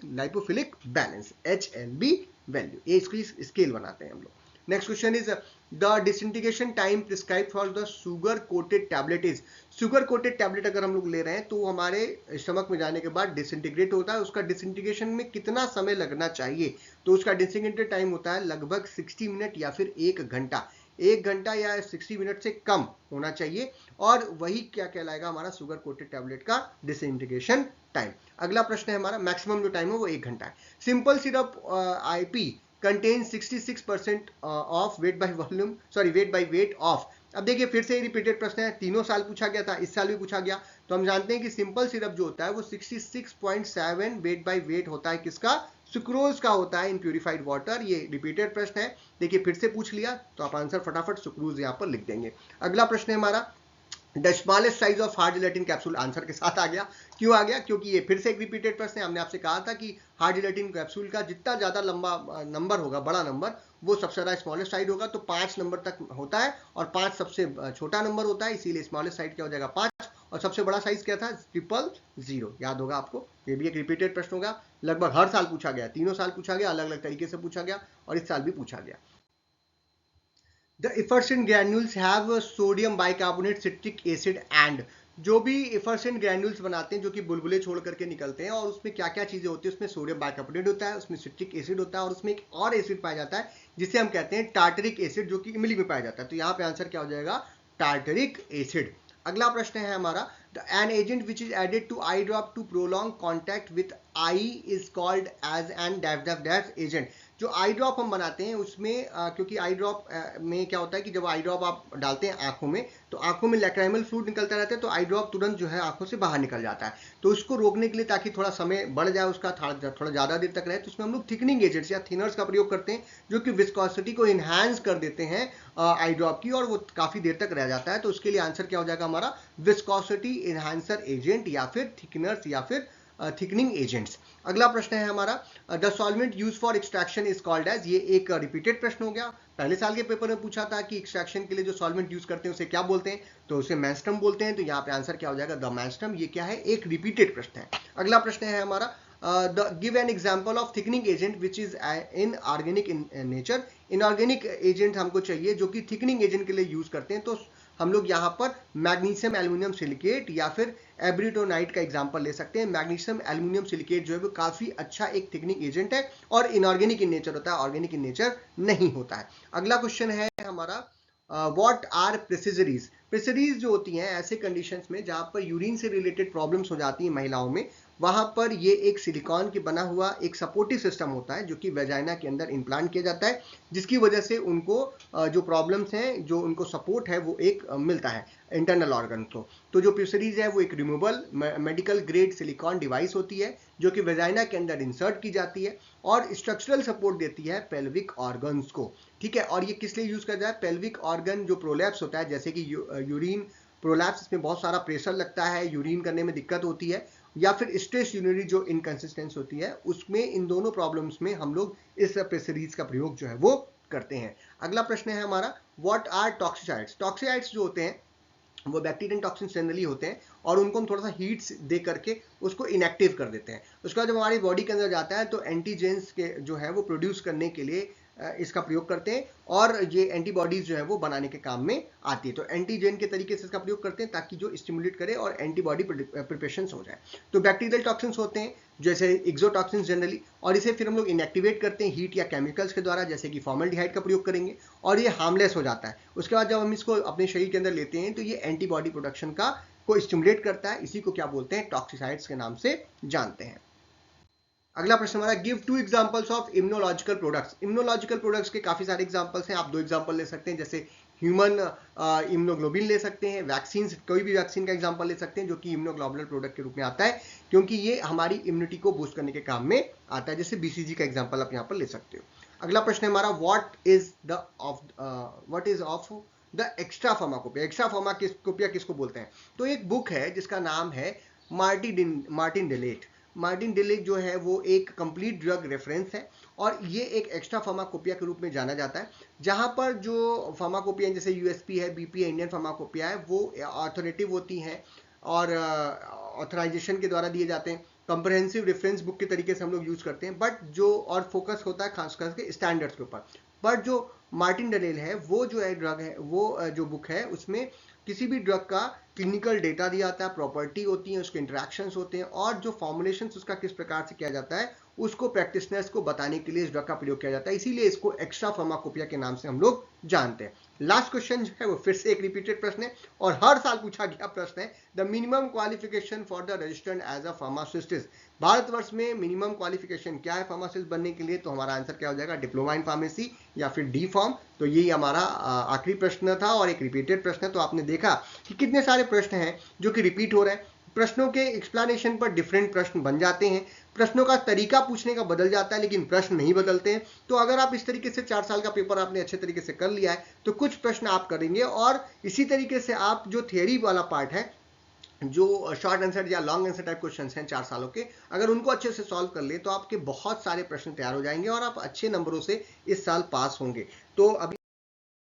lipophilic balance, HLB value, ये इसकी स्केल बनाते हैं हम लोग। Next question is the disintegration time prescribe for the sugar coated tablet is. Sugar coated tablet अगर हम लोग ले रहे हैं तो हमारे स्टमक में जाने के बाद डिसइंटीग्रेट होता है, उसका डिसइंटीग्रेशन में कितना समय लगना चाहिए, तो उसका डिसइंटीग्रेट टाइम होता है लगभग 60 मिनट या फिर 1 घंटा। 1 घंटा या 60 मिनट से कम होना चाहिए, और वही क्या कहलाएगा, हमारा शुगर कोटेड टैबलेट का डिसइंटीग्रेशन टाइम। अगला प्रश्न है हमारा, मैक्सिमम जो टाइम है वो 1 घंटा है। Simple syrup IP contains 66% of weight by volume, sorry weight by weight of। अब देखिए फिर से रिपीटेड प्रश्न है, तीनों साल पूछा गया था, इस साल भी पूछा गया। तो हम जानते हैं कि सिंपल सिरप जो होता है वो 66.7 वेट बाय वेट होता है, किसका, सुक्रोज का होता है इन प्यूरिफाइड वाटर। ये रिपीटेड प्रश्न है, देखिए फिर से पूछ लिया तो आप आंसर फटाफट सुक्रोज यहाँ पर लिख देंगे। अगला प्रश्न है हमारा, the smallest size of hard gelatin capsule, answer के साथ आ गया। क्यों आ गया, क्योंकि ये फिर से एक रिपीटेड प्रश्न है। हमने आपसे कहा था कि हार्ड जिलेटिन कैप्सूल का जितना ज्यादा लंबा नंबर होगा, बड़ा नंबर, वो सबसे ज्यादा स्मॉलेस्ट साइज होगा। तो 5 नंबर तक होता है और 5 सबसे छोटा नंबर होता है, इसीलिए स्मॉलेस्ट साइज क्या हो जाएगा, 5। और सबसे बड़ा साइज क्या था, 000, याद होगा आपको। ये भी एक रिपीटेड प्रश्न होगा, लगभग हर साल पूछा गया, तीनों साल पूछा गया, अलग अलग तरीके से पूछा गया, और इस साल भी पूछा गया। The effervescent granules have sodium bicarbonate, citric acid and, जो भी effervescent granules बनाते हैं जो कि बुलबुले छोड़ करके निकलते हैं, और उसमें क्या क्या चीजें होती है, उसमें सोडियम बाइकार्बोनेट होता है, उसमें सिट्रिक एसिड होता है, और उसमें एक और एसिड पाया जाता है जिसे हम कहते हैं टार्टरिक एसिड, जो कि इमली में पाया जाता है। तो यहाँ पे आंसर क्या हो जाएगा, टार्टरिक एसिड। अगला प्रश्न है हमारा, an agent which is added to eye drop to prolong contact with eye is called as an dash agent। जो आई ड्रॉप हम बनाते हैं उसमें क्योंकि आई ड्रॉप में क्या होता है कि जब आई ड्रॉप आप डालते हैं आंखों में, तो आंखों में लैक्राइमल फ्लूइड निकलता रहता है, तो आई ड्रॉप तुरंत जो है आंखों से बाहर निकल जाता है। तो उसको रोकने के लिए, ताकि थोड़ा समय बढ़ जाए उसका, थोड़ा ज़्यादा देर तक रहे, तो उसमें हम लोग थिकनिंग एजेंट्स या थिनर्स का प्रयोग करते हैं, जो कि विस्कोसिटी को इन्हांस कर देते हैं आई ड्रॉप की, और वो काफ़ी देर तक रह जाता है। तो उसके लिए आंसर क्या हो जाएगा हमारा, विस्कोसिटी इन्हांसर एजेंट या फिर थिकनर्स या फिर थिकनिंग एजेंट्स। अगला प्रश्न है हमारा, the solvent use for extraction is called as. ये एक रिपीटेड प्रश्न हो गया, पहले साल के पेपर में पूछा था कि एक्सट्रैक्शन के लिए जो सॉल्वेंट यूज करते हैं उसे क्या बोलते हैं, तो उसे मेंस्ट्रम बोलते हैं। तो यहाँ पे आंसर क्या हो जाएगा, द मेंस्ट्रम। ये क्या है, एक रिपीटेड प्रश्न है। अगला प्रश्न है हमारा, give an example of thickening agent which is in organic in nature. Inorganic agent हमको चाहिए जो कि थिकनिंग एजेंट के लिए यूज करते हैं, तो हम लोग यहाँ पर मैग्नीशियम एल्यूमिनियम सिलिकेट या फिर एब्रिटोनाइट का एग्जांपल ले सकते हैं। मैग्नीशियम एल्यूमिनियम सिलिकेट जो है वो काफी अच्छा एक थिकनिंग एजेंट है, और इनऑर्गेनिक इन नेचर होता है, ऑर्गेनिक इन नेचर नहीं होता है। अगला क्वेश्चन है हमारा, व्हाट आर प्रेसिजरीज। प्रेसिजरीज जो होती हैं ऐसे कंडीशंस में जहां पर यूरिन से रिलेटेड प्रॉब्लम्स हो जाती हैं महिलाओं में, वहां पर ये एक सिलिकॉन के बना हुआ एक सपोर्टिव सिस्टम होता है जो कि वेजाइना के अंदर इम्प्लांट किया जाता है, जिसकी वजह से उनको जो प्रॉब्लम्स हैं, जो उनको सपोर्ट है, वो एक मिलता है इंटरनल ऑर्गन को। तो जो प्रेसिजरीज है वो एक removable medical grade silicone device होती है जो कि वेजाइना के अंदर इंसर्ट की जाती है और स्ट्रक्चरल सपोर्ट देती है पेल्विक ऑर्गन्स को। ठीक है, और ये किस लिए यूज करता है, पेल्विक ऑर्गन जो प्रोलैप्स होता है, जैसे कि यूरिन प्रोलैप्स, इसमें बहुत सारा प्रेशर लगता है, यूरिन करने में दिक्कत होती है, या फिर स्ट्रेस यूरिनरी जो इनकंसिस्टेंस होती है, उसमें इन दोनों प्रॉब्लम्स में हम लोग इस प्रेसिजरीज का प्रयोग जो है वो करते हैं। अगला प्रश्न है हमारा, व्हाट आर टॉक्सिसाइड्स। टॉक्सिसाइड्स जो होते हैं वो बैक्टीरियन टॉक्सिन जनरली होते हैं, और उनको हम थोड़ा सा हीट दे करके उसको इनएक्टिव कर देते हैं। उसके बाद जब हमारी बॉडी के अंदर जाता है तो एंटीजेंस के जो है वो प्रोड्यूस करने के लिए इसका प्रयोग करते हैं, और ये एंटीबॉडीज जो है वो बनाने के काम में आती है। तो एंटीजेन के तरीके से इसका प्रयोग करते हैं ताकि जो स्टिमुलेट करे और एंटीबॉडी प्रिपरेशन हो जाए। तो बैक्टीरियल टॉक्सिन्स होते हैं जैसे एक्सोटॉक्सिन्स जनरली, और इसे फिर हम लोग इनएक्टिवेट करते हैं हीट या केमिकल्स के द्वारा, जैसे कि फॉर्मल्डिहाइड का प्रयोग करेंगे, और ये हार्मलेस हो जाता है। उसके बाद जब हम इसको अपने शरीर के अंदर लेते हैं तो ये एंटीबॉडी प्रोडक्शन को स्टिमुलेट करता है, इसी को क्या बोलते हैं, टॉक्सिसाइड्स के नाम से जानते हैं। अगला प्रश्न हमारा, give 2 examples of immunological products. Immunological products के काफी सारे एग्जांपल्स हैं, आप 2 एग्जांपल ले सकते हैं, जैसे ह्यूमन इम्यूनोग्लोबिन ले सकते हैं, वैक्सीन, कोई भी वैक्सीन का एग्जांपल ले सकते हैं जो कि इम्यूनोग्लोबुलर प्रोडक्ट के रूप में आता है, क्योंकि ये हमारी इम्यूनिटी को बूस्ट करने के काम में आता है, जैसे BCG का एग्जाम्पल आप यहाँ पर ले सकते हो। अगला प्रश्न है हमारा, what is of the extra pharmacopoeia. Extra pharmacopoeia किसको बोलते हैं, तो एक बुक है जिसका नाम है मार्टिन डिलेट। मार्टिनडेले जो है वो एक कंप्लीट ड्रग रेफरेंस है और ये एक एक्स्ट्रा फार्माकोपिया के रूप में जाना जाता है, जहां पर जो फार्माकोपिया जैसे यूएसपी है, बीपी है, इंडियन फार्माकोपिया है, वो ऑथोरेटिव होती हैं और ऑथराइजेशन के द्वारा दिए जाते हैं। कंप्रहेंसिव रेफरेंस बुक के तरीके से हम लोग यूज करते हैं, बट जो और फोकस होता है खास करके स्टैंडर्ड्स के ऊपर। बट जो मार्टिनडेले है वो जो है ड्रग है, वो जो बुक है उसमें किसी भी ड्रग का क्लिनिकल डेटा दिया जाता है, प्रॉपर्टी होती है, उसके इंटरेक्शंस होते हैं और जो फॉर्मुलेशन उसका किस प्रकार से किया जाता है उसको प्रैक्टिशनर्स को बताने के लिए इस ड्रग का प्रयोग किया जाता है, इसीलिए इसको एक्स्ट्रा फार्माकोपिया के नाम से हम लोग जानते हैं। लास्ट क्वेश्चन जो है वो फिर से एक रिपीटेड प्रश्न है और हर साल पूछा गया प्रश्न है, the minimum qualification for the registered as a pharmacist. Bharatvarsh में मिनिमम क्वालिफिकेशन क्या है फार्मासिस्ट बनने के लिए? तो हमारा आंसर क्या हो जाएगा? डिप्लोमा इन फार्मेसी या फिर डी फॉर्म। तो यही हमारा आखिरी प्रश्न था और एक रिपीटेड प्रश्न है। तो आपने देखा कि कितने सारे प्रश्न हैं जो कि रिपीट हो रहे हैं। प्रश्नों के एक्सप्लेनेशन पर डिफरेंट प्रश्न बन जाते हैं, प्रश्नों का तरीका पूछने का बदल जाता है लेकिन प्रश्न नहीं बदलते हैं। तो अगर आप इस तरीके से 4 साल का पेपर आपने अच्छे तरीके से कर लिया है तो कुछ प्रश्न आप करेंगे और इसी तरीके से आप जो थियरी वाला पार्ट है, जो शॉर्ट आंसर या लॉन्ग आंसर टाइप क्वेश्चंस हैं 4 सालों के, अगर उनको अच्छे से सॉल्व कर ले तो आपके बहुत सारे प्रश्न तैयार हो जाएंगे और आप अच्छे नंबरों से इस साल पास होंगे। तो अभी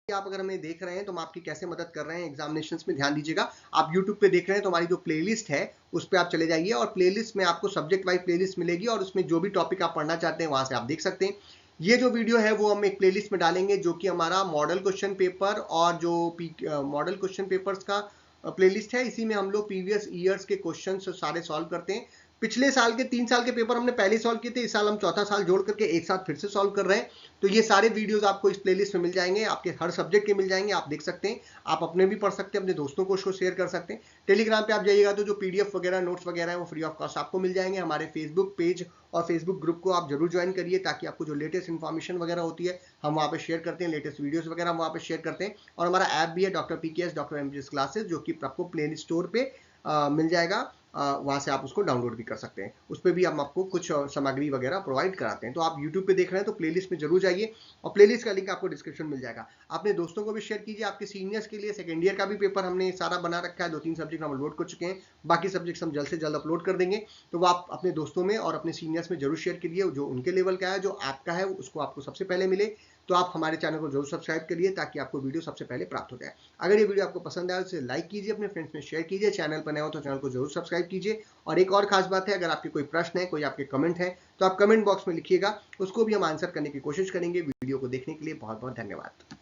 आप अगर हमें देख रहे हैं तो हम आपकी कैसे मदद कर रहे हैं एग्जामिनेशंस में, ध्यान दीजिएगा। आप YouTube पे देख रहे हैं तो हमारी जो प्लेलिस्ट है उस पर आप चले जाइए और प्लेलिस्ट में आपको सब्जेक्ट वाइज प्लेलिस्ट मिलेगी और उसमें जो भी टॉपिक आप पढ़ना चाहते हैं वहां से आप देख सकते हैं। ये जो वीडियो है वो हम एक प्लेलिस्ट में डालेंगे जो कि हमारा मॉडल क्वेश्चन पेपर और जो मॉडल क्वेश्चन पेपर्स का प्लेलिस्ट है, इसी में हम लोग प्रीवियस ईयर्स के क्वेश्चन सारे सॉल्व करते हैं। पिछले साल के 3 साल के पेपर हमने पहले सॉल्व किए थे, इस साल हम चौथा साल जोड़ करके एक साथ फिर से सॉल्व कर रहे हैं। तो ये सारे वीडियोस आपको इस प्लेलिस्ट में मिल जाएंगे, आपके हर सब्जेक्ट के मिल जाएंगे, आप देख सकते हैं। आप अपने भी पढ़ सकते हैं, अपने दोस्तों को उसको शेयर कर सकते हैं। टेलीग्राम पे आप जाइएगा तो जो पीडीएफ वगैरह नोट्स वगैरह है वो फ्री ऑफ कॉस्ट आपको मिल जाएंगे। हमारे फेसबुक पेज और फेसबुक ग्रुप को आप जरूर ज्वाइन करिए ताकि आपको जो लेटेस्ट इन्फॉर्मेशन वगैरह होती है हम वहाँ पे शेयर करते हैं, लेटेस्ट वीडियोस वगैरह हम वहाँ पे शेयर करते हैं। और हमारा ऐप भी है doctor PKS doctor MGS classes, जो कि आपको प्ले स्टोर पे मिल जाएगा, वहां से आप उसको डाउनलोड भी कर सकते हैं। उस पर भी हम आपको कुछ सामग्री वगैरह प्रोवाइड कराते हैं। तो आप YouTube पे देख रहे हैं तो प्लेलिस्ट में जरूर जाइए और प्लेलिस्ट का लिंक आपको डिस्क्रिप्शन मिल जाएगा। अपने दोस्तों को भी शेयर कीजिए। आपके सीनियर्स के लिए सेकेंड ईयर का भी पेपर हमने सारा बना रखा है, 2-3 सब्जेक्ट हम अपलोड कर चुके हैं, बाकी सब्जेक्ट हम जल्द से जल्द अपलोड कर देंगे। तो वो आप अपने दोस्तों में और अपने सीनियर्स में जरूर शेयर करिए, जो उनके लेवल का है, जो आपका है उसको आपको सबसे पहले मिले। तो आप हमारे चैनल को जरूर सब्सक्राइब करिए ताकि आपको वीडियो सबसे पहले प्राप्त हो जाए। अगर ये वीडियो आपको पसंद आए तो इसे लाइक कीजिए, अपने फ्रेंड्स में शेयर कीजिए, चैनल पर नए हो तो चैनल को जरूर सब्सक्राइब कीजिए। और एक और खास बात है, अगर आपके कोई प्रश्न है, कोई आपके कमेंट है तो आप कमेंट बॉक्स में लिखिएगा, उसको भी हम आंसर करने की कोशिश करेंगे। वीडियो को देखने के लिए बहुत बहुत धन्यवाद।